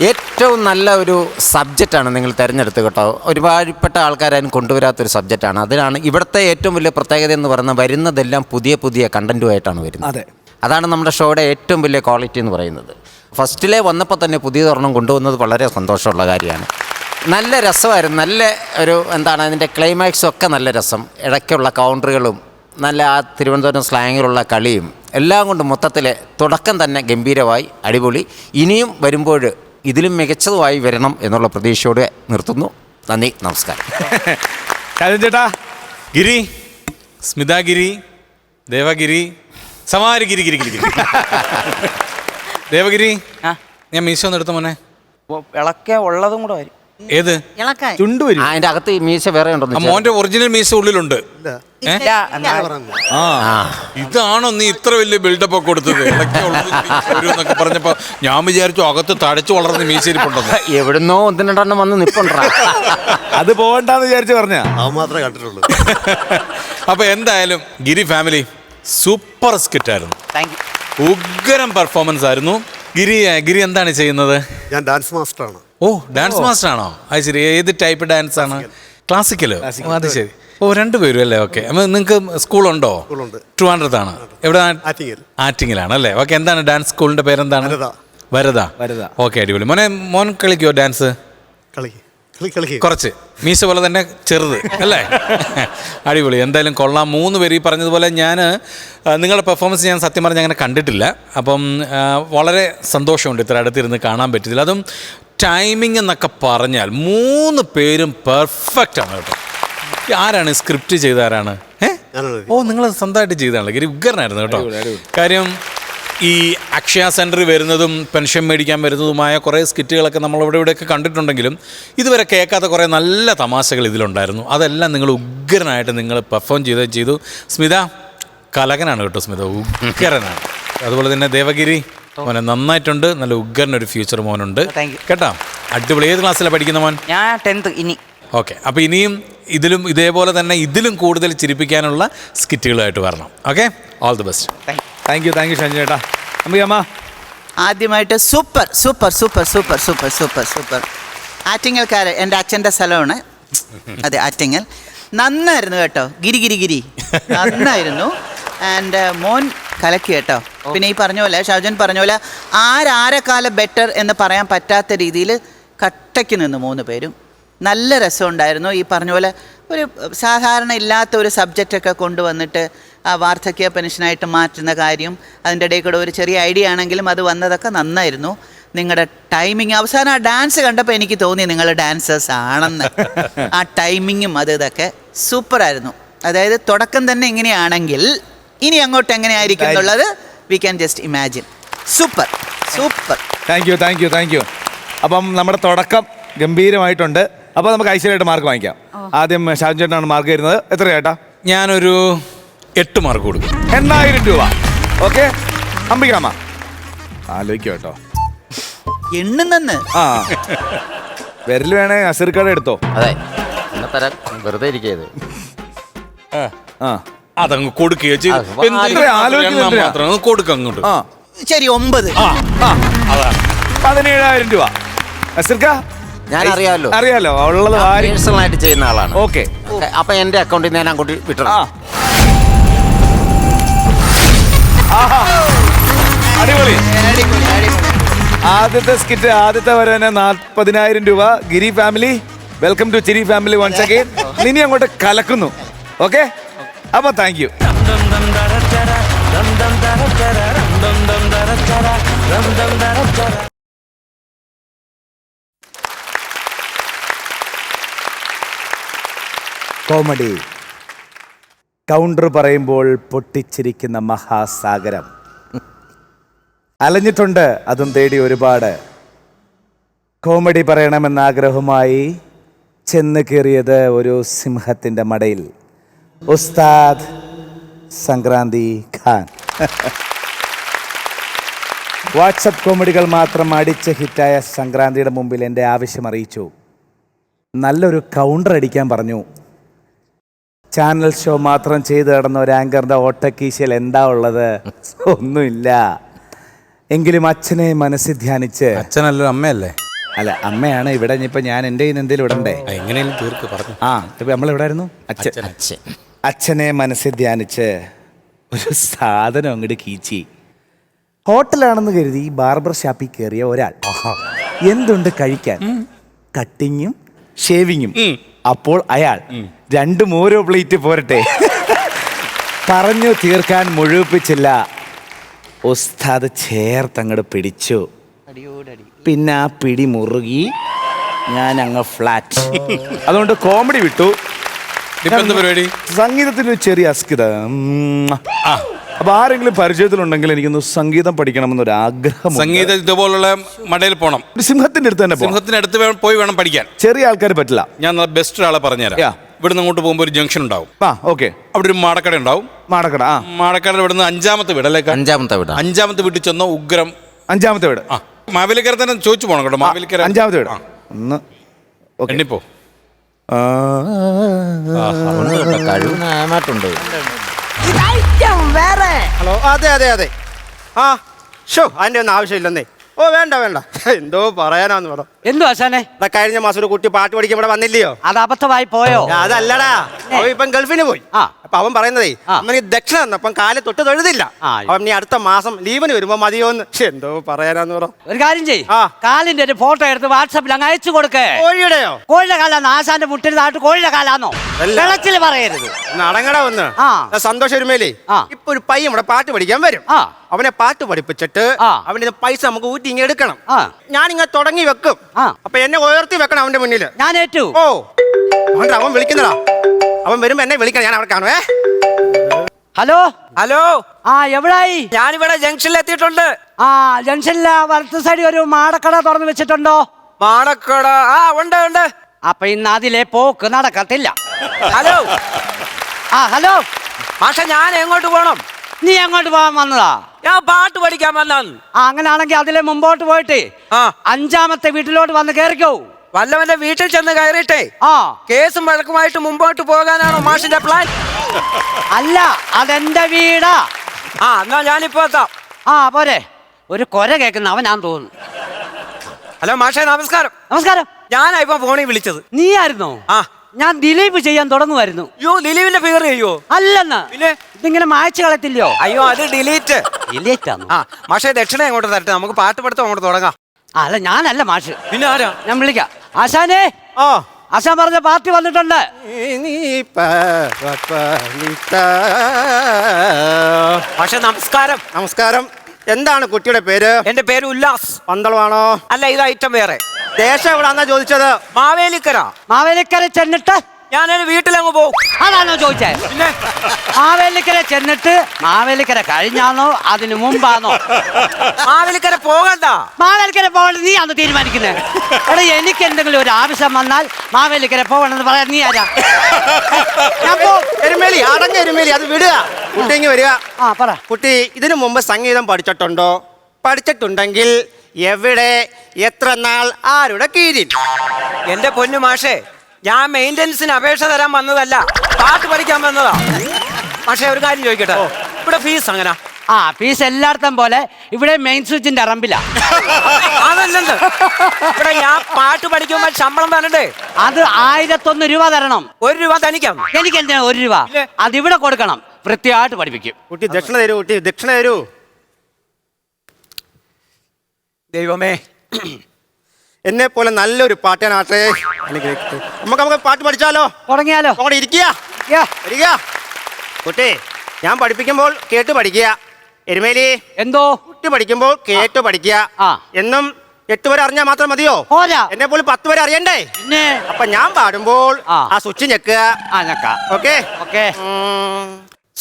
ഏറ്റവും നല്ല ഒരു സബ്ജക്റ്റാണ് നിങ്ങൾ തിരഞ്ഞെടുത്ത് കേട്ടോ. ഒരുപാടുപ്പെട്ട ആൾക്കാരും കൊണ്ടുവരാത്തൊരു സബ്ജക്റ്റാണ്. അതിനാണ് ഇവിടുത്തെ ഏറ്റവും വലിയ പ്രത്യേകത എന്ന് പറയുന്നത്. വരുന്നതെല്ലാം പുതിയ പുതിയ കണ്ടൻറ്റുമായിട്ടാണ് വരുന്നത്. അതാണ് നമ്മുടെ ഷോയുടെ ഏറ്റവും വലിയ ക്വാളിറ്റി എന്ന് പറയുന്നത്. ഫസ്റ്റിലെ വന്നപ്പോൾ തന്നെ പുതിയതൊരെണ്ണം കൊണ്ടുവന്നത് വളരെ സന്തോഷമുള്ള കാര്യമാണ്. നല്ല രസമായിരുന്നു. നല്ല ഒരു എന്താണ് അതിൻ്റെ ക്ലൈമാക്സും ഒക്കെ നല്ല രസം. ഇടയ്ക്കുള്ള കൗണ്ടറുകളും നല്ല ആ തിരുവനന്തപുരം സ്ലാങ്ങിലുള്ള കളിയും എല്ലാം കൊണ്ട് മൊത്തത്തിൽ തുടക്കം തന്നെ ഗംഭീരമായി, അടിപൊളി. ഇനിയും വരുമ്പോൾ ഇതിലും മികച്ചതുമായി വരണം എന്നുള്ള പ്രതീക്ഷയോടെ നിർത്തുന്നു. നന്ദി, നമസ്കാരം. ചേട്ടാ. ഗിരി, സ്മിതാഗിരി, ദേവഗിരി, സമാരിഗിരി, ഗിരി ഗിരി. ദേവഗിരി, ഞാൻ മീശ ഒന്ന് എടുത്ത മോനെ. ഇളക്കെ ഉള്ളതും കൂടെ വരും. ഏത് ചുണ്ടു വരും? അതിൻ്റെ അകത്ത് മീശ വേറെ ഉണ്ടോ? മോന്റെ ഒറിജിനൽ മീശ ഉള്ളിലുണ്ട്. ഇതാണോ നീ ഇത്ര വലിയ ബിൽഡപ്പ് ഒക്കെ കൊടുത്തത്? എന്നൊക്കെ പറഞ്ഞപ്പോ ഞാൻ വിചാരിച്ചു അകത്ത് തഴച്ചു വളർന്ന് മീശയിരിപ്പുണ്ടെന്ന്. എവിടുന്നോ ഒന്നിനെണ്ണം വന്ന് നിപ്പുണ്ടാ. അത് പോകണ്ടെന്ന് വിചാരിച്ചു പറഞ്ഞ മാത്രമേ കണ്ടിട്ടുള്ളൂ. അപ്പൊ എന്തായാലും ഗിരി ഫാമിലി സൂപ്പർ സ്കിറ്റ് ആയിരുന്നു. ഉഗ്രം പെർഫോമൻസ് ആയിരുന്നു. ഗിരി എന്താണ് ചെയ്യുന്നത്? ഞാൻ ഡാൻസ് മാസ്റ്ററാണ്. ഓ, ഡാൻസ് മാസ്റ്റർ ആണോ? അത് ശരി. ഏത് ടൈപ്പ് ഡാൻസ് ആണ്? ക്ലാസിക്കലോ? അത് ശരി. ഓ, രണ്ടുപേരും അല്ലേ? ഓക്കെ. നിങ്ങൾക്ക് സ്കൂളുണ്ടോ? ട്രിവാൻഡ്രത്താണ്. എവിടെ? ആറ്റിങ്ങിലാണ് അല്ലേ? ഓക്കെ. എന്താണ് ഡാൻസ് സ്കൂളിന്റെ പേരെന്താണ്? വരദ. ഓക്കെ, അടിപൊളി. മോൻ കളിക്കോ ഡാൻസ്? കുറച്ച് മീശ പോലെ തന്നെ ചെറുത് അല്ലേ? അടിപൊളി. എന്തായാലും കൊള്ളാം. 3 പേര് ഈ പറഞ്ഞതുപോലെ ഞാൻ നിങ്ങളുടെ പെർഫോമൻസ് ഞാൻ സത്യം പറഞ്ഞാൽ അങ്ങനെ കണ്ടിട്ടില്ല. അപ്പം വളരെ സന്തോഷമുണ്ട് ഇത്ര അടുത്തിരുന്ന് കാണാൻ പറ്റിയില്ല. അതും ടൈമിംഗ് എന്നൊക്കെ പറഞ്ഞാൽ 3 പേരും പെർഫെക്റ്റ് ആണ് കേട്ടോ. ആരാണ് സ്ക്രിപ്റ്റ് ചെയ്ത ആരാണ്? ഓ, നിങ്ങൾ സ്വന്തമായിട്ട് ചെയ്തതാണല്ലോ. ഗിരി ഉഗ്രനായിരുന്നു കേട്ടോ. കാര്യം ഈ അക്ഷയ സെൻറ്ററിൽ വരുന്നതും പെൻഷൻ മേടിക്കാൻ വരുന്നതുമായ കുറേ സ്കിറ്റുകളൊക്കെ നമ്മളിവിടെ ഇവിടെയൊക്കെ കണ്ടിട്ടുണ്ടെങ്കിലും ഇതുവരെ കേൾക്കാത്ത കുറേ നല്ല തമാശകൾ ഇതിലുണ്ടായിരുന്നു. അതെല്ലാം നിങ്ങൾ ഉഗ്രനായിട്ട് നിങ്ങൾ പെർഫോം ചെയ്തു. സ്മിത കലകനാണ് കേട്ടോ. സ്മിത ഉഗ്രനാണ്. അതുപോലെ തന്നെ ദേവഗിരി മോനെ നന്നായിട്ടുണ്ട്. നല്ല ഉഗ്രനൊരു ഫ്യൂച്ചർ മോനുണ്ട് കേട്ടോ. അടിപൊളി. ഏത് ക്ലാസ്സിലാണ് പഠിക്കുന്ന മോൻ? ഞാൻ 10th ഇനി. ഓക്കെ. അപ്പോൾ ഇനിയും ഇതേപോലെ തന്നെ ഇതിലും കൂടുതൽ ചിരിപ്പിക്കാനുള്ള സ്കിറ്റുകളായിട്ട് വരണം. Okay, all the best. Thank you Shanju ചേട്ടാ. അമ്മ ആദ്യമായിട്ട് super super super super super super super. ആറ്റിങ്ങൽക്കാര് എൻ്റെ അച്ഛൻ്റെ സ്ഥലമാണ്. അതെ, ആറ്റിങ്ങൽ. നന്നായിരുന്നു കേട്ടോ. ഗിരി നന്നായിരുന്നു. ആൻഡ് മോൻ കലക്കി കേട്ടോ. പിന്നെ ഈ പറഞ്ഞ പോലെ ഷാജൻ പറഞ്ഞ പോലെ ആരെക്കാലം ബെറ്റർ എന്ന് പറയാൻ പറ്റാത്ത രീതിയിൽ കട്ടയ്ക്ക് നിന്ന് 3 പേരും നല്ല രസമുണ്ടായിരുന്നു. ഈ പറഞ്ഞ പോലെ ഒരു സാധാരണ ഇല്ലാത്ത ഒരു സബ്ജക്റ്റൊക്കെ കൊണ്ടുവന്നിട്ട് ആ വാർദ്ധക്യ പെൻഷനായിട്ട് മാറ്റുന്ന കാര്യം, അതിൻ്റെ ഇടയിൽ കൂടെ ഒരു ചെറിയ ഐഡിയ ആണെങ്കിലും അത് വന്നതൊക്കെ നന്നായിരുന്നു. നിങ്ങളുടെ ടൈമിങ്, അവസാനം ആ ഡാൻസ് കണ്ടപ്പോൾ എനിക്ക് തോന്നി നിങ്ങൾ ഡാൻസേഴ്സ് ആണെന്ന്. ആ ടൈമിങ്ങും ഇതൊക്കെ സൂപ്പറായിരുന്നു. അതായത് തുടക്കം തന്നെ ഇങ്ങനെയാണെങ്കിൽ ഇനി അങ്ങോട്ട് എങ്ങനെയായിരിക്കും എന്നുള്ളത് we can just imagine. Super super. Thank you. അപ്പം നമ്മുടെ തുടക്കം ഗംഭീരമായിട്ടുണ്ട്. അപ്പോൾ നമുക്ക് ഐശ്വര്യമായിട്ട് മാർക്ക് വാങ്ങിക്കാം. ആദ്യം ഷാജൻ ചേട്ടനാണ് മാർക്ക് തരുന്നത്. എത്ര ചേട്ടാ? ഞാനൊരു 8 മാർക്ക് കൊടുക്കും. 8000 രൂപ. ഓക്കെ, അമ്പിക്കാമ ആലോചിക്കോ കേട്ടോ. എണ്ണുന്നെന്ന് ആ വിരൽ വേണേ അസിർക്കാട് എടുത്തോ. അതെ, തരാം, വെറുതെ ഇരിക്കരുത്. ആ അതങ്ങ് കൊടുക്കുകയോ ചെയ്യും. കൊടുക്ക അങ്ങോട്ട്. ആ ശരി, 9. 17,000 രൂപ. അസിർക്ക ഞാൻ അറിയാലോ ഉള്ളത് പേഴ്സണൽ ആയിട്ട് ചെയ്യുന്ന ആളാണ്. ഓക്കെ, അപ്പൊ എന്റെ അക്കൗണ്ടിൽ ഞാൻ അങ്ങോട്ട് വിട്ടു. അടിപൊളി. ആദ്യത്തെ സ്കിറ്റ്, ആദ്യത്തെ വരവന് 40,000 രൂപ. ഗിരി ഫാമിലി, വെൽക്കം ടു ചിരി ഫാമിലി വൺസ് അഗൈൻ. ഇനി അങ്ങോട്ട് കലക്കുന്നു. ഓക്കെ, അപ്പൊ താങ്ക് യു. കോമഡി കൗണ്ടർ പറയുമ്പോൾ പൊട്ടിച്ചിരിക്കുന്ന മഹാസാഗരം. അലഞ്ഞിട്ടുണ്ട് അതും തേടി ഒരുപാട്. കോമഡി പറയണമെന്ന ആഗ്രഹവുമായി ചെന്ന് കയറിയത് ഒരു സിംഹത്തിൻ്റെ മടയിൽ. ഉസ്താദ് സംക്രാന്തി ഖാൻ. വാട്സപ്പ് കോമഡികൾ മാത്രം അടിച്ച് ഹിറ്റായ സംക്രാന്തിയുടെ മുമ്പിൽ എൻ്റെ ആവശ്യം അറിയിച്ചു. നല്ലൊരു കൗണ്ടർ അടിക്കാൻ പറഞ്ഞു. ചാനൽ ഷോ മാത്രം ചെയ്ത് കിടന്ന ഒരു ആങ്കറിൻ്റെ ഓട്ടക്കീശയിൽ എന്താ ഉള്ളത്? ഒന്നുമില്ല. എങ്കിലും അച്ഛനെ മനസ്സിൽ ധ്യാനിച്ച്, അച്ഛനല്ലോ അമ്മയല്ലേ? അല്ല, അമ്മയാണ് ഇവിടെ. ഇനിയിപ്പോൾ ഞാൻ എൻ്റെ കയ്യിൽ നിന്ന് എന്തെങ്കിലും ഇടണ്ടേ? എങ്ങനെയും തീർക്ക് പറഞ്ഞു. ഇപ്പം നമ്മളെവിടെ ആയിരുന്നു? അച്ഛനെ മനസ്സിൽ ധ്യാനിച്ച് ഒരു സാധനം അങ്ങോട്ട് കീച്ചി. ഹോട്ടലാണെന്ന് കരുതി ബാർബർ ഷാപ്പിൽ കയറിയ ഒരാൾ എന്തുണ്ട് കഴിക്കാൻ? കട്ടിങ്ങും ഷേവിങ്ങും. അപ്പോൾ അയാൾ 2 മോരോ പ്ലേറ്റ് പോരട്ടെ പറഞ്ഞു തീർക്കാൻ മുഴുവിപ്പിച്ചില്ല. ഉസ്താദ് ചേർത്തങ്ങോട്ട് പിടിച്ചു. പിന്നെ ആ പിടി മുറുകി ഞാൻ അങ്ങ് ഫ്ലാറ്റ്. അതുകൊണ്ട് കോമഡി വിട്ടു. പരിപാടി സംഗീതത്തിന് ചെറിയ അസ്കിത. അപ്പൊ ആരെങ്കിലും പരിചയത്തിലുണ്ടെങ്കിൽ എനിക്കൊന്ന് സംഗീതം പഠിക്കണമെന്നൊരു ആഗ്രഹം. സംഗീതം ഇതുപോലുള്ള മടയിൽ പോകണം. ഒരു സിംഹത്തിന്റെ അടുത്ത് തന്നെ സിംഹത്തിന്റെ അടുത്ത് പോയി വേണം പഠിക്കാൻ. ചെറിയ ആൾക്കാർ പറ്റില്ല. ഞാൻ ബെസ്റ്റ് ഒരാളെ പറഞ്ഞുതരാം. ഇവിടുന്ന് അങ്ങോട്ട് പോകുമ്പോൾ ഒരു ജംഗ്ഷൻ ഉണ്ടാവും. ഓക്കെ, അവിടെ ഒരു മാടക്കട ഉണ്ടാവും. മാടക്കട ഇവിടുന്ന് 5ാമത്തെ വീട് അല്ലേ? 5ാമത്തെ വീട്ടിൽ ചെന്ന ഉഗ്രം. 5ാമത്തെ വീട്. മാവേലിക്കര തന്നെ ചോദിച്ചു പോണം കേട്ടോ. മാവേലിക്കര 5ാമത്തെ വീട്. എണ്ണിപ്പോ കഴിവുണ്ട്. ഹലോ, അതെ. ആ ഷോ, അതിൻ്റെ ഒന്നും ആവശ്യമില്ലെന്നേ. ഓ വേണ്ട എന്തോ പറയാനാന്ന് പറ. എന്തു ആശാനെ? കഴിഞ്ഞ മാസം ഒരു കുട്ടി പാട്ട് പഠിക്കാൻ ഇവിടെ വന്നില്ലയോ? അത് അബദ്ധമായി പോയോ? അതല്ലടാ, അവൻ ഇപ്പം ഗൾഫിന് പോയി. അപ്പൊ അവൻ പറയുന്നതേ, അമ്മ നീ ദക്ഷിണ തന്നപ്പം കാല് തൊട്ട് തൊഴുതില്ല. അവൻ നീ അടുത്ത മാസം ലീവിന് വരുമ്പോ മതിയോന്ന്. എന്തോ പറയാനാന്ന് പറ. ഒരു കാര്യം ചെയ്യ്, കാലിന്റെ ഒരു ഫോട്ടോ എടുത്ത് വാട്സാപ്പിൽ അങ്ങ് അയച്ചു കൊടുക്കേ. കോഴിയുടെയോ? കോഴിയുടെ കാലാന്ന്. ആശാന്റെ മുട്ടിന് താട്ട് കോഴിയുടെ കാലാന്നോ? വെള്ളച്ചില് പറയരുത്. നടങ്ങട വന്ന് സന്തോഷം ഒരുമേലേ. ഇപ്പൊ ഒരു പയ്യൻ ഇവിടെ പാട്ട് പഠിക്കാൻ വരും. അവനെ പാട്ട് പഠിപ്പിച്ചിട്ട് അവന്റെ പൈസ നമുക്ക് ഊറ്റി ഇങ്ങനെ എടുക്കണം. ഞാനിങ്ങനെ തുടങ്ങി വെക്കും. അപ്പൊ എന്നെ ഉയർത്തി വെക്കണം അവന്റെ മുന്നിൽ. ഞാൻ ഏറ്റു. ഓ, അവൻ വിളിക്കുന്നടാ. അവൻ വരുമ്പോ എന്നെ വിളിക്കണം. ഞാൻ അവിടെ കാണുവേ. ഹലോ. എവിടായി? ഞാനിവിടെ ജംഗ്ഷനിൽ എത്തിയിട്ടുണ്ട്. ജംഗ്ഷനിലെ വലത്ത് സൈഡിൽ ഒരു മാടക്കട തുറന്നു വെച്ചിട്ടുണ്ടോ? മാടക്കട? ഉണ്ട്. അപ്പൊ ഇന്ന് അതിലെ പോക്ക് നടക്കത്തില്ല. ഹലോ മാഷ, ഞാൻ എങ്ങോട്ട് പോണം? നീ എങ്ങോട്ട് പോകാൻ വന്നതാ? ഞാൻ പാട്ട് പഠിക്കാൻ വന്നാണ്. അങ്ങനാണെങ്കിൽ അതിലെ മുമ്പോട്ട് പോയിട്ട് 5ാമത്തെ വീട്ടിലോട്ട് വന്ന് കേറിക്കോ. വല്ലവന്റെ വീട്ടിൽ ചെന്ന് കയറിയിട്ടേ കേസും വഴക്കുമായിട്ട് മുമ്പോട്ട് പോകാനാണോ മാഷിന്റെ പ്ലാൻ? അല്ല, അതെന്റെ വീടാ. എന്നാ ഞാനിപ്പോ എത്താം. പോരെ. ഒരു കൊര കേൾക്കുന്ന അവനാന്ന് തോന്നുന്നു. ഹലോ മാഷേ, നമസ്കാരം. നമസ്കാരം. ഞാനാ ഇപ്പൊ ഫോണിൽ വിളിച്ചത്. നീ ആയിരുന്നോ? ഞാൻ ദിലീപ് ചെയ്യാൻ തുടങ്ങുമായിരുന്നു. അയ്യോ ദിലീപിന്റെ ഫിഗർ ചെയ്യോ? അല്ലെന്ന് പിന്നെ ഇതിങ്ങനെ മായ്ച്ചു കളയത്തില്ലയോ? അയ്യോ അത് ഡിലീറ്റ്. ഡിലേറ്റാണ്. ആ മാഷെ ദക്ഷിണ അങ്ങോട്ട് തരട്ടെ, നമുക്ക് പാട്ട് പഠിത്തം അങ്ങോട്ട് തുടങ്ങാം. അല്ല ഞാനല്ല മാഷ്, പിന്നെ ആരാ? ഞാൻ വിളിക്കാം. ആശാനേ, ആ ആശാൻ പറഞ്ഞ പാർട്ടി വന്നിട്ടുണ്ട്. പക്ഷെ നമസ്കാരം. നമസ്കാരം. എന്താണ് കുട്ടിയുടെ പേര്? എന്റെ പേര് ഉല്ലാസ്. പന്തളമാണോ? അല്ല, ഇത് ഐറ്റം വേറെ. ദേശം എവിടാന്നാ ചോദിച്ചത്? മാവേലിക്കര. മാവേലിക്കര ചെന്നിട്ട് ഞാനൊരു വീട്ടിലങ്ങ് പോകും. അതാണോ ചോദിച്ചേ? പിന്നെ മാവേലിക്കര ചെന്നിട്ട് മാവേലിക്കര കഴിഞ്ഞാന്നോ അതിന് മുമ്പാന്നോ? മാവേലിക്കര പോകണ്ട. മാവേലിക്കര പോകണം നീ അന്ന് തീരുമാനിക്കുന്നത്. എടാ എനിക്ക് എന്തെങ്കിലും ഒരു ആവശ്യം വന്നാൽ മാവേലിക്കര പോകണമെന്ന് പറയാൻ നീ ആരാ? ഞാൻ എരുമേലി അടങ്ങ എരുമേലി, അത് വിടുക. കുട്ടി ഇങ്ങ് വരിക. ആ പറ. കുട്ടി ഇതിനു മുമ്പ് സംഗീതം പഠിച്ചിട്ടുണ്ടോ? പഠിച്ചിട്ടുണ്ടെങ്കിൽ എവിടെ, എത്ര നാൾ, ആരുടെ കീഴിൽ? എന്റെ പൊന്നു മാഷേ, ഞാൻ മെയിൻ്റനൻസിന് അപേക്ഷ തരാൻ വന്നതല്ല, പാട്ട് പഠിക്കാൻ വന്നതാ. പക്ഷേ ഒരു കാര്യം ചോദിക്കട്ടെ, ഇവിടെ ഫീസ് അങ്ങനെ? ആ ഫീസ് എല്ലായിടത്തും പോലെ ഇവിടെ മെയിൻ സ്വിച്ചിന്റെ അറമ്പില. അതല്ലെന്ന്, ഇവിടെ ഞാൻ പാട്ട് പഠിക്കുമ്പോൾ ശമ്പളം തരണ്ടേ? അത് 1001 രൂപ തരണം. 1 രൂപ തനിക്കാം. എനിക്ക് എന്തിനാ 1 രൂപ? അതിവിടെ കൊടുക്കണം. വൃത്തിയായിട്ട് പഠിപ്പിക്കും. കുട്ടി ദക്ഷിണ തരൂ, കുട്ടി ദക്ഷിണ തരൂ. ദൈവമേ, എന്നെ പോലെ നല്ലൊരു പാട്ടനാട്ടെ. നമുക്ക് പാട്ട് പഠിച്ചാലോ? തുടങ്ങിയാലോ? അങ്ങോട്ട് ഇരിക്കുക. വരിക. കുട്ടി ഞാൻ പഠിപ്പിക്കുമ്പോൾ കേട്ട് പഠിക്കുക. എരുമേലി എന്തോ കുട്ടി പഠിക്കുമ്പോൾ കേട്ട് പഠിക്കുക. എന്നും 8 വരെ അറിഞ്ഞാൽ മാത്രം മതിയോ? പോരാ, എന്നെ പോലും 10 വരെ അറിയണ്ടേ? പിന്നെ അപ്പൊ ഞാൻ പാടുമ്പോൾ ആ സ്വിച്ച് ഞെക്കുക. Okay okay.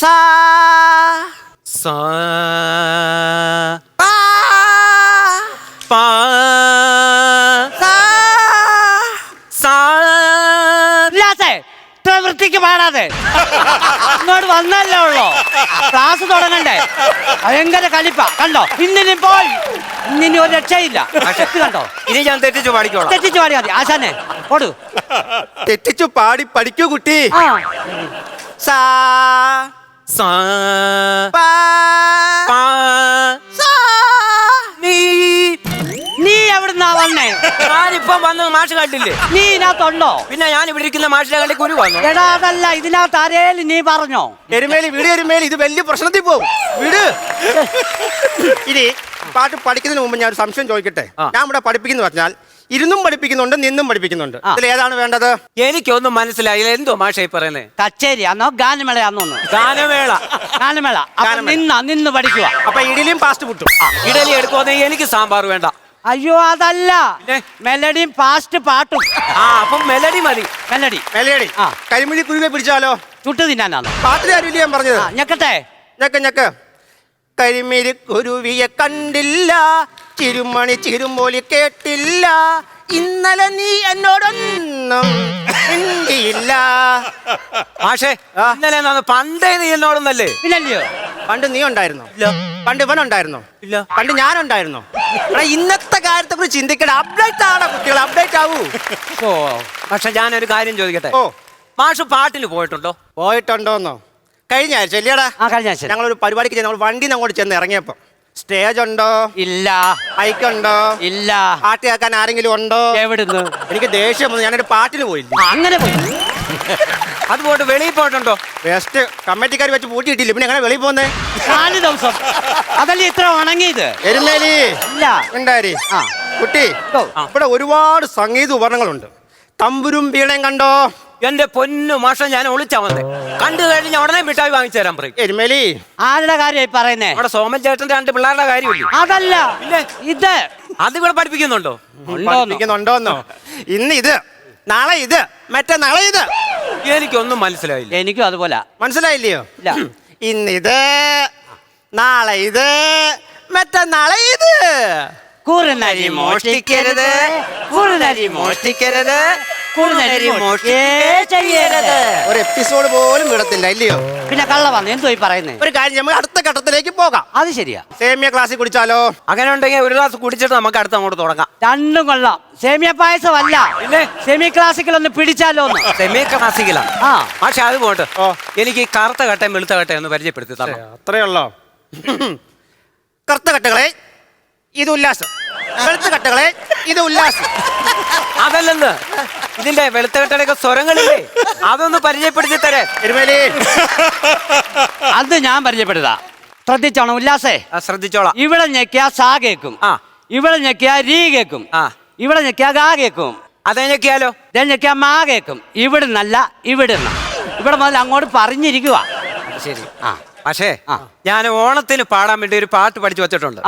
സാ സാ പാ പാ സാ സാ. ഇത്ര വൃത്തിക്ക് പാടാതെ ഇങ്ങോട്ട് വന്നല്ലേ ഉള്ളോ? ക്ലാസ് തുടങ്ങണ്ടേ? ഭയങ്കര കലിപ്പ കണ്ടോ? ഇന്നിനും പോയി, ഇന്നിനി ഒരു രക്ഷയില്ല. കണ്ടോ? ഇനി ഞാൻ തെറ്റിച്ചു പാടിക്കോളാം. തെറ്റിച്ചു പാടിയാ മതി. ആശാനെ കൊടു. തെറ്റിച്ചു പാടി പഠിക്കൂ കുട്ടി. സാ സാ പാ പാ സാ. നീ എവിടുന്നാ വന്നേ? ഞാനിപ്പം വന്നത് മാഷ് കണ്ടില്ലേ? നീ ഇതിനകത്തുണ്ടോ? പിന്നെ ഞാൻ ഇവിടെ ഇരിക്കുന്ന മാഷിനെ കണ്ടി കുരു വന്നു. എടാ അതല്ല, ഇതിനകത്ത് ആരേലും നീ പറഞ്ഞോ? എരുമേലി വിട്, എരുമേലി ഇത് വലിയ പ്രശ്നത്തിൽ പോകും. വിട്. ഇനി പാട്ട് പഠിക്കുന്നതിന് മുമ്പ് ഞാൻ ഒരു സംശയം ചോദിക്കട്ടെ. ഞാൻ ഇവിടെ പഠിപ്പിക്കുന്നു പറഞ്ഞാൽ ഇരുന്നും പഠിപ്പിക്കുന്നുണ്ട്, നിന്നും പഠിപ്പിക്കുന്നുണ്ട്. ഇതിൽ ഏതാണ് വേണ്ടത്? എനിക്കൊന്നും മനസ്സിലായില്ല. എന്തോ മാഷായി പറയുന്നേ? കച്ചേരിയാന്നോ ഗാനമേളയാന്നോ? ഗാനമേള. ഗാനമേള. നിന്ന് പഠിക്കുക. അപ്പൊ ഇഡലിയും പാസ്റ്റ് പുട്ടും. ഇഡലി എടുക്കുമെന്ന് എനിക്ക് സാമ്പാർ വേണ്ട. അയ്യോ അതല്ല, മെലഡിയും ഫാസ്റ്റ് പാട്ടും. അപ്പം മെലഡി മതി. മെലഡി. മെലഡി. കരിമിഴി കുരുവെ പിടിച്ചാലോ? ചുട്ടു തിന്നാനാണോ? പാട്ടിൽ ആരുമില്ല ഞാൻ പറഞ്ഞത്. ഞെക്കട്ടെ. ഞക്ക്. കരിമിഴി കുരുവിയെ കണ്ടില്ല, ചിരുമണി ചിരുമോലി കേട്ടില്ല, ഇന്നലെ നീ എന്നോടൊന്നും മിണ്ടിയില്ല. മാഷേ, ഇന്നലെ പണ്ടേ നീ എന്നോടൊന്നല്ലേ? ഇല്ലല്ലോ. പണ്ട് നീ ഉണ്ടായിരുന്നോ? ഇല്ല. പണ്ട് ഇവനുണ്ടായിരുന്നോ? ഇല്ല. പണ്ട് ഞാനുണ്ടായിരുന്നോ? ഇന്നത്തെ കാര്യത്തെ കുറിച്ച് ചിന്തിക്കണം. അപ്ഡേറ്റ് ആണോ കുട്ടികൾ? അപ്ഡേറ്റ് ആവൂ. പക്ഷെ ഞാനൊരു കാര്യം ചോദിക്കട്ടെ. ഓ മാഷ് പാട്ടിന് പോയിട്ടുണ്ടോ? പോയിട്ടുണ്ടോന്നോ? കഴിഞ്ഞ ആഴ്ച അല്ലേടാ? കഴിഞ്ഞ ആഴ്ച ഞങ്ങളൊരു പരിപാടിക്ക് നമ്മൾ വണ്ടിന്ന് അങ്ങോട്ട് ചെന്ന് ഇറങ്ങിയപ്പോ സ്റ്റേജ് ഉണ്ടോ? ഇല്ല. മൈക്ക് ഉണ്ടോ? ഇല്ല. പാട്ട് കേൾക്കാൻ ആരെങ്കിലും ഉണ്ടോ? എവിടുന്ന്? എനിക്ക് ദേഷ്യം വന്നു. ഞാനൊരു പാട്ടിന് പോയില്ല. അങ്ങനെ പോയി. അത് പോയിട്ട് വെളിയിൽ പോയിട്ടുണ്ടോ? ബെസ്റ്റ് കമ്മിറ്റിക്കാർ വെച്ച് പൂട്ടിയിട്ടില്ല, പിന്നെ എങ്ങനെ വെളിയിൽ പോന്നേ? 4 ദിവസം. അതല്ലേ ഇത്ര ഉണങ്ങിയത്? എരുമേലി ഇല്ല. ഉണ്ടായി. കുട്ടി ഇവിടെ ഒരുപാട് സംഗീത ഉപകരണങ്ങളുണ്ട്. തമ്പുരും വീണയും കണ്ടോ? എന്റെ പൊന്നു മാഷ, ഞാൻ ഒളിച്ചാ വന്നേ. കണ്ടു കഴിഞ്ഞ ഉടനെ മിഠായി വാങ്ങിച്ചു തരാൻ പറയും. എരുമേലി ആരുടെ കാര്യമായി പറയുന്നേ? അവിടെ സോമൻ ചേട്ടന്റെ 2 പിള്ളേരുടെ കാര്യമില്ല. അതല്ല, പിന്നെ ഇത്. അത് ഇവിടെ പഠിപ്പിക്കുന്നുണ്ടോ? പഠിപ്പിക്കുന്നുണ്ടോന്നോ? ഇന്ന് ഇത്, നാളെ ഇത്, മറ്റന്നാളെ ഇത്. എനിക്കൊന്നും മനസ്സിലായില്ല. എനിക്കും അതുപോലെ. മനസ്സിലായില്ലയോ? ഇല്ല. ഇന്നിത്, നാളെ ഇത്, മറ്റന്നാളെ ഇത്. കുറുനരി മോഷ്ടിക്കരുത്, കുറുനരി മോഷ്ടിക്കരുത്, കുറുനരി ചെയ്യരുത്. ഒരു എപ്പിസോഡ് പോലും വിടത്തില്ല ഇല്ലയോ? പിന്നെ കള്ള വന്നു എന്തോ പറയുന്നേ? ഒരു കാര്യം, നമുക്ക് അടുത്ത ഘട്ടത്തിലേക്ക് പോകാം. അത് ശരിയാ. സേമിയ ക്ലാസ്സിൽ കുടിച്ചാലോ? അങ്ങനെ ഉണ്ടെങ്കിൽ ഒരു ഗ്ലാസ് കുടിച്ചിട്ട് നമുക്ക് അടുത്ത് അങ്ങോട്ട് തുടങ്ങാം. രണ്ടും കൊള്ളാം. സേമിയ പായസം അല്ല, പിന്നെ സെമി ക്ലാസിക്കൽ ഒന്ന് പിടിച്ചാലോ? സെമി ക്ലാസിക്കലാ. പക്ഷെ അത് പോട്ടെ, എനിക്ക് ഈ കറുത്ത കട്ടയും വെളുത്ത കട്ടയും ഒന്ന് പരിചയപ്പെടുത്തി തരണം. അത്രയുള്ളോ? കറുത്ത കട്ടകളെ ഇത് ഉല്ലാസം, വെളുത്ത കട്ടകളെ ഇത് ഉല്ലാസ്. അതല്ലെന്ന് ഇതിന്റെ വെളുത്തകെട്ടടക്ക സ്വരങ്ങളില്ലേ അതൊന്ന് പരിചയപ്പെടുത്തി തരേ. എരുമേലി അത് ഞാൻ പരിചയപ്പെടുത്താ. ശ്രദ്ധിച്ചോണം ഉല്ലാസേ. ശ്രദ്ധിച്ചോളാം. ഇവിടെ ഞെക്കിയാ സാ കേക്കും, ഇവിടെ ഞെക്കിയാ രീ കേക്കും, ഇവിടെ ഞെക്കിയാ ഗാ കേക്കും, അതേ ഞെക്കിയാലോ? ഞെക്കിയാ മാ കേക്കും. ഇവിടുന്നല്ല ഇവിടുന്ന്, ഇവിടെ മുതൽ അങ്ങോട്ട് പറഞ്ഞിരിക്കുക. ശരി. പക്ഷേ ഞാൻ ഓണത്തിന് പാടാൻ വേണ്ടി ഒരു പാട്ട് പഠിച്ചു വെച്ചിട്ടുണ്ട്.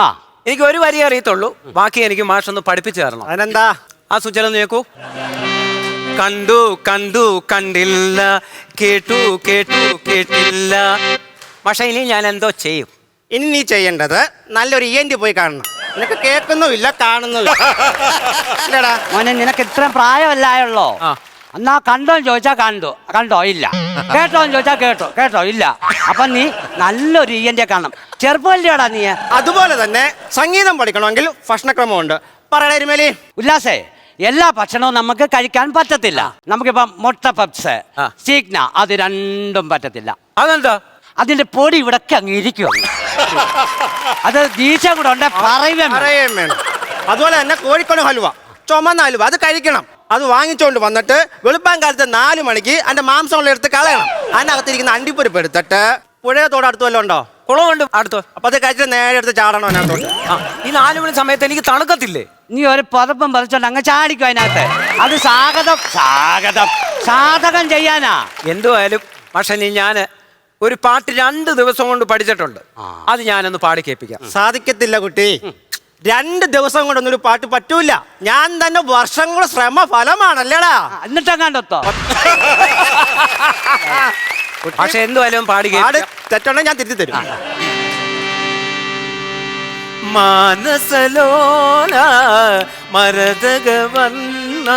എനിക്ക് ഒരു വരി അറിയത്തുള്ളൂ, ബാക്കി എനിക്ക് മാഷൊന്ന് പഠിപ്പിച്ചു തരണം. അതിനെന്താ? ആ സൂചന നോക്കൂ. കണ്ടു കണ്ടു കണ്ടില്ല, കേട്ടു കേട്ടു കേട്ടില്ല. പക്ഷെ ഇനി ഞാൻ എന്തോ ചെയ്യും? ഇനി നീ ചെയ്യേണ്ടത് നല്ലൊരു ENT പോയി കാണണം. നിനക്ക് കേൾക്കുന്നുമില്ല, കാണുന്നുമില്ല. മോനെ നിനക്ക് ഇത്ര പ്രായമല്ലായുള്ളോ? എന്നാ കണ്ടോന്ന് ചോദിച്ചാ കണ്ടോ ഇല്ല, കേട്ടോന്ന് ചോദിച്ചാ കേട്ടോ ഇല്ല. അപ്പൊ നീ നല്ലൊരു ENT കാണണം. ചെറുപ്പമല്ലേടാ നീ? അതുപോലെ തന്നെ സംഗീതം പഠിക്കണമെങ്കിൽ ഭക്ഷണക്രമമുണ്ട്. പറയണ എരുമേലി. ഉല്ലാസേ, എല്ലാ ഭക്ഷണവും നമുക്ക് കഴിക്കാൻ പറ്റത്തില്ല. നമുക്കിപ്പം മുട്ട പപ്സ്, ചീക്ന, അത് രണ്ടും പറ്റത്തില്ല. അതെന്താ? അതിന്റെ പൊടി ഇവിടൊക്കെ അങ്ങ് ഇരിക്കും. അത് ദീക്ഷ കൂടെ ഉണ്ട് പറയുകയും വേണം. അതുപോലെ തന്നെ കോഴിക്കോട് ഹലുവ, ചുമന്ന ഹലുവ, അത് കഴിക്കണം. അത് വാങ്ങിച്ചോണ്ട് വന്നിട്ട് വെളുപ്പാൻ കാലത്ത് 4 മണിക്ക് അതിന്റെ മാംസമുള്ള എടുത്ത് കളയണം. അതിനകത്തിരിക്കുന്ന അണ്ടിപ്പരിപ്പ് എടുത്തിട്ട് പുഴയത്തോട് അടുത്ത് വല്ലതും ഉണ്ടോ? കുളമുണ്ട് അടുത്ത്. അപ്പൊ അത് കഴിച്ചിട്ട് നേരെ എടുത്ത് ചാടണം അതിനകത്തോട്ട്. ഈ 4 മണി സമയത്ത് എനിക്ക് തണുക്കത്തില്ലേ? നീ ഒരു പുതപ്പും പറിച്ചോണ്ട് അങ്ങ് ചാടിക്കും അതിനകത്ത്. അത് സാധകം ചെയ്യാനാ. എന്തുവായാലും പക്ഷെ ഞാൻ ഒരു പാട്ട് 2 ദിവസം കൊണ്ട് പഠിച്ചിട്ടുണ്ട്. അത് ഞാനൊന്ന് പാടി കേൾപ്പിക്കാം. സാധിക്കത്തില്ല കുട്ടി, 2 ദിവസം കൊണ്ടൊന്നും ഒരു പാട്ട് പറ്റൂല. ഞാൻ തന്നെ വർഷങ്ങളുടെ ശ്രമ ഫലമാണല്ലേടാ. എന്നിട്ടെങ്ങാണ്ടോ പക്ഷെ എന്തുവായാലും പാടി തെറ്റുണ്ടെങ്കിൽ ഞാൻ തിരുത്തി തരും. മാനസലോല മരതകവന്ന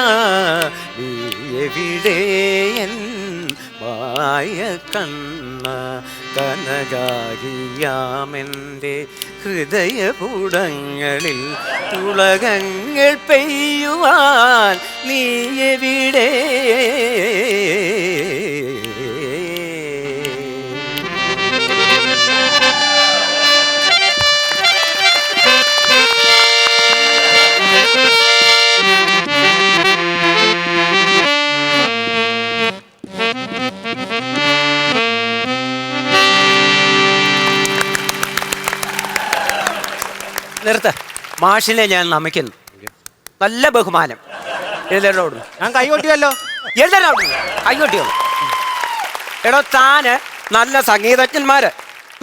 എവിടെയൻ മായ കണ്ണ കനകാകിയാമെൻ്റെ ഹൃദയപുടങ്ങളിൽ തുളകങ്ങൾ പെയ്യുവാൻ നീ എവിടെ? നിർത്ത. മാഷിനെ ഞാൻ നമിക്കുന്നു. നല്ല ബഹുമാനം. എഴുതരോടും ഞാൻ കൈകൊട്ടിയല്ലോ. കൈകൊട്ടിയോ? എടോ, താന് നല്ല സംഗീതജ്ഞന്മാര്,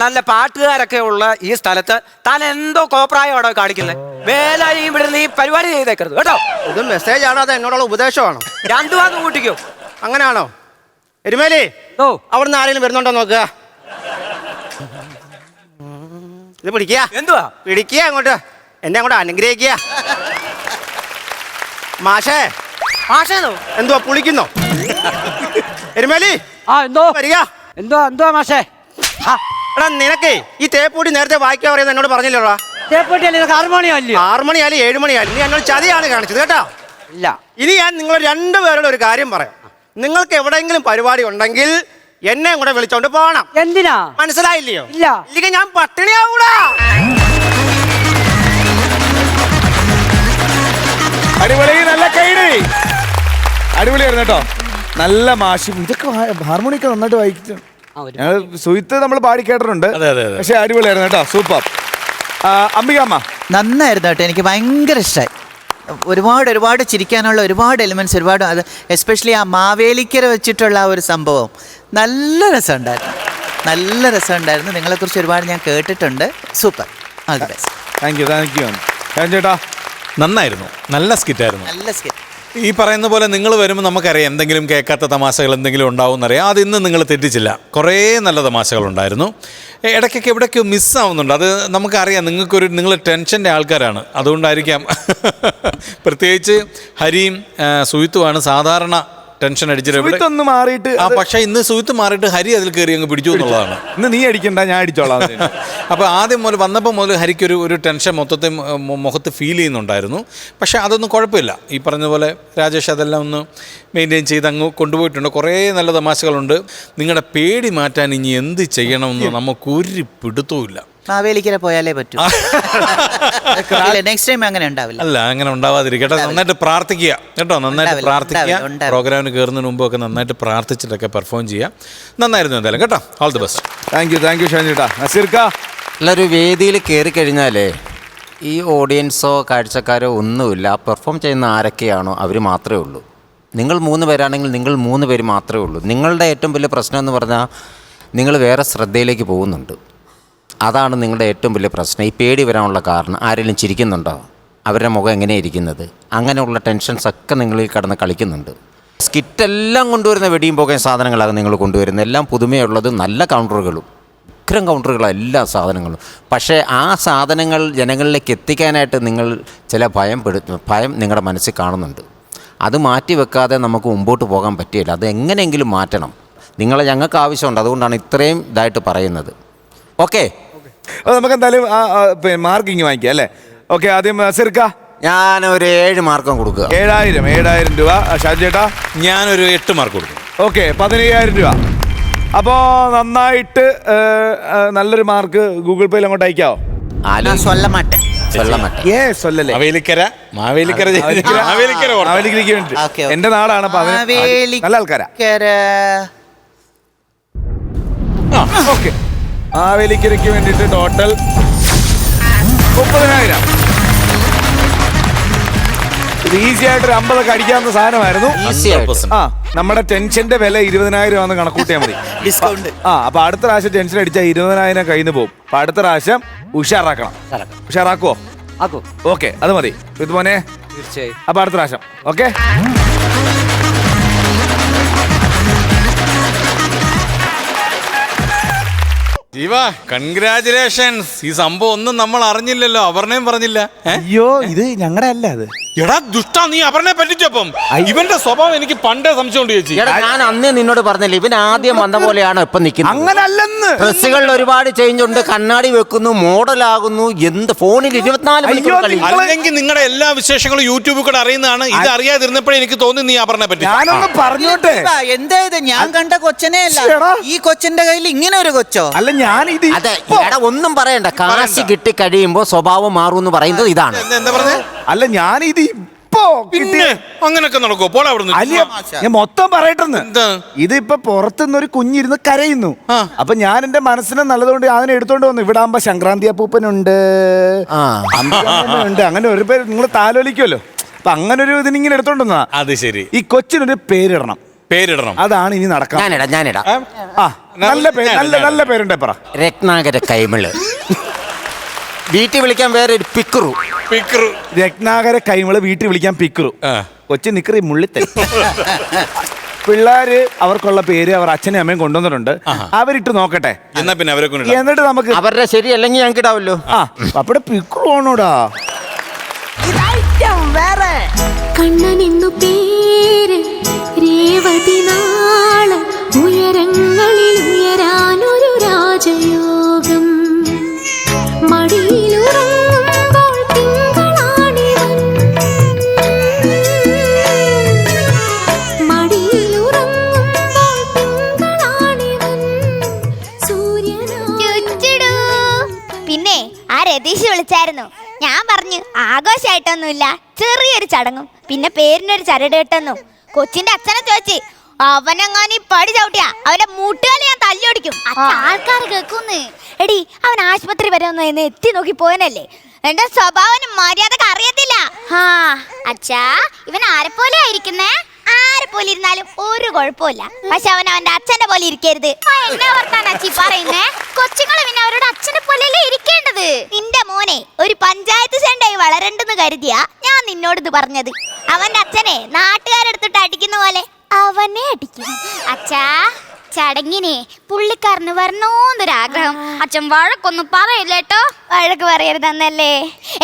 നല്ല പാട്ടുകാരൊക്കെ ഉള്ള ഈ സ്ഥലത്ത് താൻ എന്തോ കോപ്രായം അവിടെ കാണിക്കുന്നത്. വേലായും ഇവിടെ നീ പരിപാടി ചെയ്തേക്കരുത് കേട്ടോ. ഇത് മെസ്സേജ് ആണോ അത് എന്നോടുള്ള ഉപദേശമാണോ? 2 വാക്ക് കൂട്ടിക്കോ. അങ്ങനെയാണോ? എരുമേലി, അവിടുന്ന് ആരെങ്കിലും വരുന്നുണ്ടോ നോക്കുക. ഇത് പിടിക്കുക. എന്തുവാ പിടിക്കുക അങ്ങോട്ട്, എന്നെ അങ്ങോട്ട് അനുഗ്രഹിക്കുക. മാഷേ എന്തുവാ പുളിക്കുന്നോ? എരുമേലി എന്തോ വരിക. എന്തോ മാഷേ? എടാ, നിനക്കേ ഈ തേപ്പൂട്ടി നേരത്തെ വായിക്കാൻ പറയുന്നത് എന്നോട് പറഞ്ഞില്ലോടാ. തേപ്പൂട്ടി അല്ലേ? 6 മണിയല്ലേ? 6 മണിയായാലും 7 മണിയായാലും നീ എന്നോട് ചതിയാണ് കാണിച്ചത് കേട്ടോ. ഇല്ല. ഇനി ഞാൻ നിങ്ങൾ 2 പേരോട് ഒരു കാര്യം പറയാം. നിങ്ങൾക്ക് എവിടെയെങ്കിലും പരിപാടി ഉണ്ടെങ്കിൽ എന്നെ കൂടെ വിളിച്ചോണ്ട് പോകണം. എന്തിനാ? മനസ്സിലായില്ലയോ? ഇല്ല. ഇല്ലെങ്കിൽ ഞാൻ പട്ടിണിയാവൂടാ. അടിപൊളി, നല്ല കൈഡി, അടിപൊളിയായിരുന്നു കേട്ടോ. നല്ല മാഷും ഇതൊക്കെ ഹാർമോണിയൊക്കെ നന്നായിട്ട് വായിക്കും. ഞങ്ങൾ സുഹിത്ത് നമ്മൾ പാടി കേട്ടിട്ടുണ്ട്. പക്ഷെ അടിപൊളിയായിരുന്നു കേട്ടോ, സൂപ്പർ. അംബികാമ്മ നന്നായിരുന്നു കേട്ടോ, എനിക്ക് ഭയങ്കര ഇഷ്ടമായി. ഒരുപാട് ചിരിക്കാനുള്ള ഒരുപാട് എലിമെൻറ്റ്സ്, ഒരുപാട്, അത് എസ്പെഷ്യലി ആ മാവേലിക്കര വെച്ചിട്ടുള്ള ആ ഒരു സംഭവം നല്ല രസമുണ്ടായിരുന്നു. നിങ്ങളെക്കുറിച്ച് ഒരുപാട് ഞാൻ കേട്ടിട്ടുണ്ട്. Super, all the best. Thank U ചേട്ടാ. നന്നായിരുന്നു, നല്ല സ്കിറ്റായിരുന്നു. നല്ല സ്കിറ്റ്. ഈ പറയുന്ന പോലെ നിങ്ങൾ വരുമ്പോൾ നമുക്കറിയാം എന്തെങ്കിലും കേൾക്കാത്ത തമാശകൾ എന്തെങ്കിലും ഉണ്ടാവും എന്നറിയാം. അത് ഇന്ന് നിങ്ങൾ തെറ്റിച്ചില്ല, കുറേ നല്ല തമാശകളുണ്ടായിരുന്നു. ഇടയ്ക്കൊക്കെ എവിടെയൊക്കെ മിസ്സാവുന്നുണ്ട്. അത് നമുക്കറിയാം. നിങ്ങൾ ടെൻഷൻ്റെ ആൾക്കാരാണ്, അതുകൊണ്ടായിരിക്കാം. പ്രത്യേകിച്ച് ഹരിയും സുഹിത്തുമാണ് സാധാരണ ടെൻഷൻ അടിച്ചിട്ട് മാറിയിട്ട്. പക്ഷെ ഇന്ന് സുഹിത്ത് മാറിയിട്ട് ഹരി അതിൽ കയറി അങ്ങ് പിടിച്ചു എന്നുള്ളതാണ്. ഇന്ന് നീ അടിക്കണ്ട, ഞാൻ അടിച്ചോളാം. അപ്പോൾ ആദ്യം മുതൽ വന്നപ്പോൾ മുതൽ ഹരിക്കൊരു ടെൻഷൻ മൊത്തത്തിൽ മുഖത്ത് ഫീൽ ചെയ്യുന്നുണ്ടായിരുന്നു. പക്ഷെ അതൊന്നും കുഴപ്പമില്ല. ഈ പറഞ്ഞ പോലെ രാജേഷ് അതെല്ലാം ഒന്ന് മെയിൻറ്റെയിൻ ചെയ്ത് അങ്ങ് കൊണ്ടുപോയിട്ടുണ്ട്. കുറേ നല്ല തമാശകളുണ്ട്. നിങ്ങളുടെ പേടി മാറ്റാൻ ഇനി എന്ത് ചെയ്യണമെന്ന് നമുക്കൊരു പിടുത്തവുമില്ല. മാവേലിക്കര പോയാലേ പറ്റൂ. നെക്സ്റ്റ് ടൈം അങ്ങനെ ഉണ്ടാവില്ല. അല്ല, അങ്ങനെ ഉണ്ടാവാതിരിക്കട്ടെ. നന്നായിട്ട് പ്രാർത്ഥിക്കുക കേട്ടോ, നന്നായിട്ട് പ്രാർത്ഥിക്കുക. പ്രോഗ്രാമിന് കയറുന്നതിന് മുമ്പൊക്കെ നന്നായിട്ട് പ്രാർത്ഥിച്ചിട്ടൊക്കെ പെർഫോം ചെയ്യുക. നന്നായിരുന്നു എന്തായാലും കേട്ടോ. All the best. Thank you ഷാൻചേട്ടാ. നസീർക്ക, എല്ലാവരും വേദിയിൽ കയറി കഴിഞ്ഞാലേ ഈ ഓഡിയൻസോ കാഴ്ചക്കാരോ ഒന്നുമില്ല. ആ പെർഫോം ചെയ്യുന്ന ആരൊക്കെയാണോ അവർ മാത്രമേ ഉള്ളൂ. നിങ്ങൾ 3 പേരാണെങ്കിൽ നിങ്ങൾ 3 പേര് മാത്രമേ ഉള്ളൂ. നിങ്ങളുടെ ഏറ്റവും വലിയ പ്രശ്നം എന്ന് പറഞ്ഞാൽ നിങ്ങൾ വേറെ ശ്രദ്ധയിലേക്ക് പോകുന്നുണ്ട്. അതാണ് നിങ്ങളുടെ ഏറ്റവും വലിയ പ്രശ്നം. ഈ പേടി വരാനുള്ള കാരണം, ആരെങ്കിലും ചിരിക്കുന്നുണ്ടോ, അവരുടെ മുഖം എങ്ങനെയാണ് ഇരിക്കുന്നത്, അങ്ങനെയുള്ള ടെൻഷൻസൊക്കെ നിങ്ങൾ ഈ കടന്ന് കളിക്കുന്നുണ്ട്. സ്കിറ്റെല്ലാം കൊണ്ടുവരുന്ന വെടിയും പോകുന്ന സാധനങ്ങളാണ് നിങ്ങൾ കൊണ്ടുവരുന്നത്. എല്ലാം പുതുമയുള്ളത്, നല്ല കൗണ്ടറുകളും, ഉഗ്രം കൗണ്ടറുകളാണ് എല്ലാ സാധനങ്ങളും. പക്ഷേ ആ സാധനങ്ങൾ ജനങ്ങളിലേക്ക് എത്തിക്കാനായിട്ട് നിങ്ങൾ ചില ഭയം നിങ്ങളുടെ മനസ്സിൽ കാണുന്നുണ്ട്. അത് മാറ്റി വെക്കാതെ നമുക്ക് മുമ്പോട്ട് പോകാൻ പറ്റിയില്ല. അത് എങ്ങനെയെങ്കിലും മാറ്റണം. നിങ്ങളെ ഞങ്ങൾക്ക് ആവശ്യമുണ്ട്. അതുകൊണ്ടാണ് ഇത്രയും ഇതായിട്ട് പറയുന്നത്. ഓക്കെ, നമുക്ക് എന്തായാലും മാർക്കിങ് വാങ്ങിക്കാം അല്ലേ? ഓക്കെ, ആദ്യം നസീർക്ക. ഞാനൊരു 7 മാർക്കും കൊടുക്കുക. 7,000 രൂപ. ഷാൻചേട്ടാ? ഞാനൊരു 8 മാർക്ക് കൊടുക്കും. ഓക്കെ, 15,000 രൂപ. അപ്പോൾ നന്നായിട്ട് നല്ലൊരു മാർക്ക് ഗൂഗിൾ പേയിൽ അങ്ങോട്ട് അയക്കാവോ? എന്റെ നാടാണ്. നല്ല ആൾക്കാരാ. ഓക്കെ, മാവേലിക്കരയ്ക്ക് വേണ്ടിയിട്ട് ടോട്ടൽ 30,000. ഇത് ഈസി ആയിട്ടൊരു 50 അടിക്കാവുന്ന സാധനമായിരുന്നു. നമ്മുടെ ടെൻഷന്റെ വില 20,000 ആണെന്ന് കണക്കൂട്ടിയാൽ മതി. ഡിസ്കൗണ്ട്. അപ്പൊ അടുത്ത പ്രാവശ്യം ടെൻഷൻ അടിച്ചാൽ 20,000 കയ്യിൽ നിന്ന് പോകും. അപ്പൊ അടുത്ത പ്രാവശ്യം ഉഷാറാക്കണം. ഉഷാറാക്കുവോ? ഓക്കെ, അത് മതി. ഇതുപോലെ തീർച്ചയായും. അപ്പൊ അടുത്ത പ്രാവശ്യം. ഓക്കെ, ജീവ, കൺഗ്രാചുലേഷൻസ്. ഈ സംഭവം ഒന്നും നമ്മൾ അറിഞ്ഞില്ലല്ലോ, അപർണയും പറഞ്ഞില്ല. അയ്യോ, ഇത് ഞങ്ങളുടെ അല്ല. അത് എടാ ദുഷ്ട, നീ അപർണയെ പറ്റിച്ചപ്പം ഇവന്റെ സ്വഭാവം എനിക്ക് പണ്ടേ സംശയമുണ്ട് ചേച്ചി. ഞാൻ അന്നേ നിന്നോട് പറഞ്ഞില്ല, ഇവൻ ആദ്യം വന്ന പോലെയാണ് ഇപ്പൊ നിൽക്കുന്നത്. അങ്ങനല്ലെന്ന്. ഡ്രസ്സുകളിൽ ഒരുപാട് ചേഞ്ച് ഉണ്ട്, കണ്ണാടി വെക്കുന്നു, മോഡലാകുന്നു, എന്ത് ഫോണിൽ 24 മണിക്കൂർ കളി. അല്ലെങ്കിൽ നിങ്ങളുടെ എല്ലാ വിശേഷങ്ങളും യൂട്യൂബിൽ കൂടെ അറിയുന്നതാണ്. ഇത് അറിയാതിരുന്നപ്പോഴേ എനിക്ക് തോന്നി നീ അപർണയെ പറ്റി. ഞാനൊന്ന് പറഞ്ഞോട്ടെ. എന്തായത് ഞാൻ കണ്ട കൊച്ചനെ അല്ല, ഈ കൊച്ചിന്റെ കയ്യിൽ ഇങ്ങനെ ഒരു കൊച്ചോ? അല്ല, ഞാൻ ഇത് അതെ, ഒന്നും പറയണ്ട. കാശ് കിട്ടി കഴിയുമ്പോ സ്വഭാവം മാറും എന്ന് പറയുന്നത് ഇതാണ്. എന്താ പറഞ്ഞേ? അല്ല, ഞാൻ ഇത് ഇപ്പോ പിന്നെ അങ്ങനൊക്കെ നടക്കുമോ? പോളെ അവിടുന്ന്. ഞാൻ മൊത്തം പറയട്ടെന്ന്. ഇതിപ്പോ പുറത്തുനിന്നൊരു കുഞ്ഞിരുന്ന് കരയുന്നു. അപ്പൊ ഞാൻ എന്റെ മനസ്സിനെ നല്ലതുകൊണ്ട് അതിനെ എടുത്തോണ്ട് വന്നു. ഇവിടെ ആകുമ്പോ സംക്രാന്തി അപ്പൂപ്പനുണ്ട്, ഉണ്ട്, അങ്ങനെ ഒരു പേര് നിങ്ങൾ താലോലിക്കുമല്ലോ. അപ്പൊ അങ്ങനെ ഒരു ഇതിനിങ്ങനെ എടുത്തോണ്ട് വന്നാ. അത് ശരി. ഈ കൊച്ചിനൊരു പേരിടണം. അതാണ് ഇനി നടക്കാം. ഞാനിടാം. നല്ല പേര്, നല്ല പേരുണ്ട്. പറ. രത്നാകര കൈമള്. വീട്ടിൽ വിളിക്കാൻ വേറെ ഒരു പിക്രു. രത്നാകര കൈമള് വീട്ടിൽ വിളിക്കാൻ പിക്രു. കൊച്ചി നിക്കറി മുള്ളിത്തൽ. പിള്ളേര് അവർക്കുള്ള പേര് അവർ അച്ഛനും അമ്മയും കൊണ്ടുവന്നിട്ടുണ്ട്. അവരിട്ട് നോക്കട്ടെ. എന്നാ പിന്നെ അവരെ എന്നിട്ട് നമുക്ക് അവരുടെ ശരിയല്ലെങ്കിൽ ഞങ്ങൾക്ക് ഇടാവല്ലോ. അപ്പടെ പിക്രു ആണോടാ. കണ്ണനെന്നു പേര് രേവതി നാള് ഉയരങ്ങളിൽ ഉയരാനൊരു രാജയോഗം മടിയിലുറങ്ങുമ്പോൾ തിങ്കളാണിവൻ മടിയിലുറങ്ങുമ്പോൾ തിങ്കളാണിവൻ സൂര്യനാ. പിന്നെ ആ രതീഷ് വിളിച്ചായിരുന്നു. ഞാൻ പറഞ്ഞു ആഘോഷമായിട്ടൊന്നുമില്ല, ചെറിയൊരു ചടങ്ങും പിന്നെ പേരിനൊരു ചരട് കെട്ടെന്നു. കൊച്ചിന്റെ അച്ഛനെ ചോദിച്ച് അവനെങ്ങാനും പടി ചവിട്ടിയാ അവന്റെ മുട്ടുകാലി ഞാൻ തല്ലിയൊടിക്കും. ആൾക്കാർ കേൾക്കുന്നു. എടി, അവൻ ആശുപത്രി വരെ ഒന്ന് എത്തി നോക്കി പോയനല്ലേ. എന്റെ സ്വഭാവം മര്യാദക്ക് അറിയത്തില്ല. അച്ഛാ, ഇവൻ ആരെപ്പോലെ ആയിരിക്കുന്നേ? ആരെപ്പോലെ ഇരുന്നാലും ഒരു കുഴപ്പമില്ല. പക്ഷെ അവൻ അവന്റെ അച്ഛന്റെ പോലെ ഇരിക്കരുത്. എന്നാ വർത്താനം അച്ഛി പറയുന്നേ? കൊച്ചുങ്ങളെ പിന്നെ അവരുടെ അച്ഛനെ പോലെയല്ലേ ഇരിക്കേണ്ടത്. നിന്റെ മോനെ ഒരു പഞ്ചായത്ത് സെന്റായി വളരണ്ടെന്ന് കരുതിയാ ഞാൻ നിന്നോട് ഇത് പറഞ്ഞത്. അവന്റെ അച്ഛനെ നാട്ടുകാരെടുത്തിട്ട് അടിക്കുന്ന പോലെ അവനെ അടിക്കും. അച്ഛാ, ചടങ്ങിനെ പുള്ളിക്കാരന് വരണോന്നൊരാഗ്രഹം. അച്ഛൻ വഴക്കൊന്നും പറയില്ലേട്ടോ. വഴക്ക് പറയരുതെന്നല്ലേ?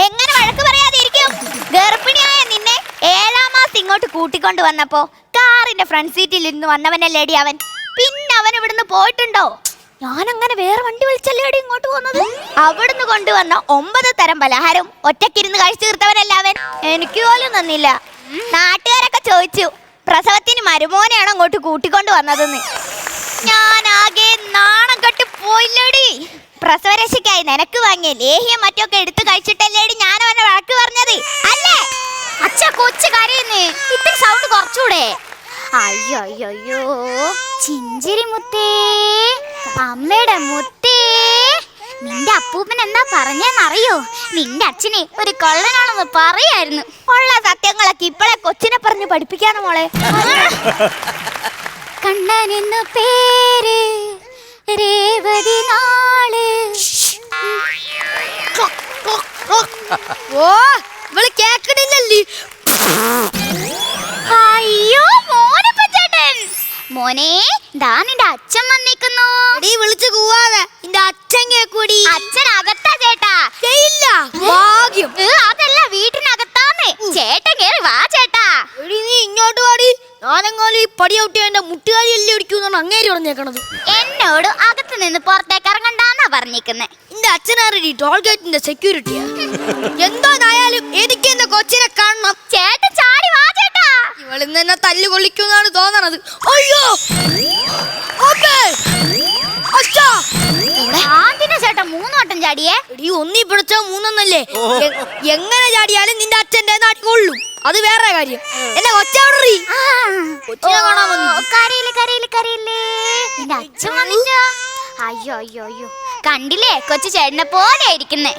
എങ്ങനെ വഴക്ക് പറയാതിരിക്കും? ഗർഭിണിയായ നിന്നെ 7-ാം മാസം ഇങ്ങോട്ട് കൂട്ടിക്കൊണ്ട് വന്നപ്പോ കാറിന്റെ ഫ്രണ്ട് സീറ്റിൽ ഇരുന്ന് വന്നവനല്ലേടി അവൻ. പിന്നെ അവൻ ഇവിടുന്ന് പോയിട്ടുണ്ടോ? ഞാനങ്ങനെ വേറെ വണ്ടി വിളിച്ചല്ലേടി ഇങ്ങോട്ട് പോകുന്നത്. അവിടുന്ന് കൊണ്ടുവന്ന 9 തരം പലഹാരം ഒറ്റക്കിരുന്ന് കഴിച്ചു തീർത്തവനല്ല അവൻ. എനിക്ക് പോലും തന്നില്ല. നാട്ടുകാരൊക്കെ ചോദിച്ചു പ്രസവത്തിന് മരുമോനെയാണോ അങ്ങോട്ട് കൂട്ടിക്കൊണ്ട് വന്നതെന്ന്. ഞാൻ ആകെ നാണം കെട്ട് പോയില്ലേടി. പ്രസവരക്ഷയ്ക്കായി നിനക്ക് വാങ്ങിയ ലേഹ്യം മറ്റൊക്കെ എടുത്തു കഴിച്ചിട്ടല്ലേടി ഞാൻ അവനെ വഴക്ക് പറഞ്ഞത് അല്ലേ? അച്ഛ കൊച്ചു കരയുന്നേ, ഇത്തിരി സൗണ്ട് കുറച്ചൂടെ? അയ്യോ അയ്യോ അയ്യോ, ചിഞ്ചിരി മുത്തേ, അമ്മയുടെ മുത്തേ, നിന്റെ അപ്പൂപ്പൻ എന്താ പറഞ്ഞെന്നറിയോ? നിന്റെ അച്ഛനെ ഒരു കള്ളനാണെന്ന് പറയായിരുന്നു. ഉള്ള സത്യങ്ങളൊക്കെ ഇപ്പോഴെ കൊച്ചിനെ പറഞ്ഞു പഠിപ്പിക്കാണ് മോളെ. കണ്ണൻ എന്ന പേര് രേവതി നാള്. ഓ ഇവള് കേക്കണില്ലല്ലേ? അയ്യോ മോനപ്പച്ചേട്ടൻ, മോനെ ദാ നിന്റെ അച്ഛൻ വന്നിരിക്കുന്നു. വിളിച്ചു കൂവാതെ നിന്റെ അച്ഛൻ കേക്കൂടി. അച്ഛൻ അകത്താ ചേട്ടാ. ഇല്ല ഭാഗ്യം, അതല്ല വീട്ടിനകത്താന്ന്. ചേട്ടൻ കേറി വാ ചേട്ടാ. നീ ഇങ്ങോട്ട് പാടി. ഞാനെങ്ങാലും ഈ പടി ഔട്ടി എന്റെ മുട്ടുകാരി എല്ലാം ഇടിക്കുന്നാണ് അങ്ങേരി പറഞ്ഞേക്കണത്. എന്നോട് അകത്ത് നിന്ന് പുറത്തേക്ക് ഇറങ്ങണ്ടാന്നാ പറഞ്ഞിരിക്കുന്നത്. എന്റെ അച്ഛനാറടി ടോൾ ഗേറ്റിന്റെ സെക്യൂരിറ്റിയാ. എന്തായാലും എനിക്ക് എന്റെ കൊച്ചിനെ കാണണം. ചേട്ടൻ ചാടി വാ ചേട്ടാ. ഇവളിന്ന് എന്നെ തല്ലു കൊള്ളിക്കുന്നാണ് തോന്നണത്. അയ്യോ ചേട്ടാ 3 വട്ടം ചാടിയേ. ഒന്നി പിടിച്ചോ 3 എങ്ങനെ ചാടിയാലും നിന്റെ അച്ഛന്റെ നാട്ടിൽ കൊള്ളും. അത് വേറെ കാര്യം. എന്നെ കൊച്ചവിടെ അയ്യോ അയ്യോ അയ്യോ, കണ്ടില്ലേ കൊച്ചു ചേട്ടനെ പോലെ ഇരിക്കുന്നേ.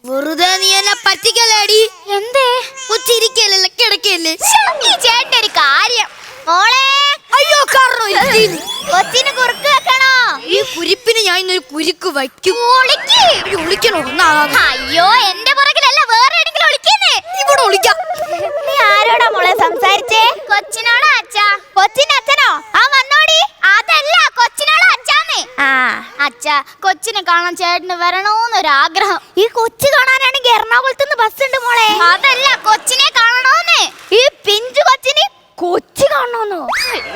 വെറുതെ നീ എന്നെ പറ്റിക്കല്ലേടി. എന്തേ? കൊച്ചിരിക്കല്ലേ കിടക്കല്ലേ. ചേട്ടൻ ഒരു കാര്യം മോളെ. അയ്യോ കൊച്ചിന് കുറുക്ക് വെക്കണോ? ഈ കുരിപ്പിന് ഞാൻ ഇന്നൊരു കുരുക്ക് വയ്ക്കും. ഒളിക്കണോ? അയ്യോ എന്റെ പുറകിലല്ല, വേറെ എവിടെങ്കിലും ഒളിക്കുന്നേ. ഇവിടെ ഒളിക്കാം. നീ ആരോടാ മോളെ സംസാരിച്ചേ? കൊച്ചിനോടോ അച്ഛാ? കൊച്ചിന്റെ അച്ഛനോ? ആ വന്നോടി. അതല്ല കൊച്ചിനോടോ അച്ഛാന്ന്. ആ അച്ഛാ, കൊച്ചിനെ കാണാൻ ചേട്ടന് വരണോന്നൊരാഗ്രഹം. ഈ കൊച്ചു കാണാനാണെങ്കിൽ എറണാകുളത്തുനിന്ന് ബസ് ഉണ്ട് മോളെ. അതല്ല കൊച്ചിനെ കാണണോന്ന്. ഈ പിഞ്ചു കൊച്ചിന് കൊച്ചു കാണണോന്നോ?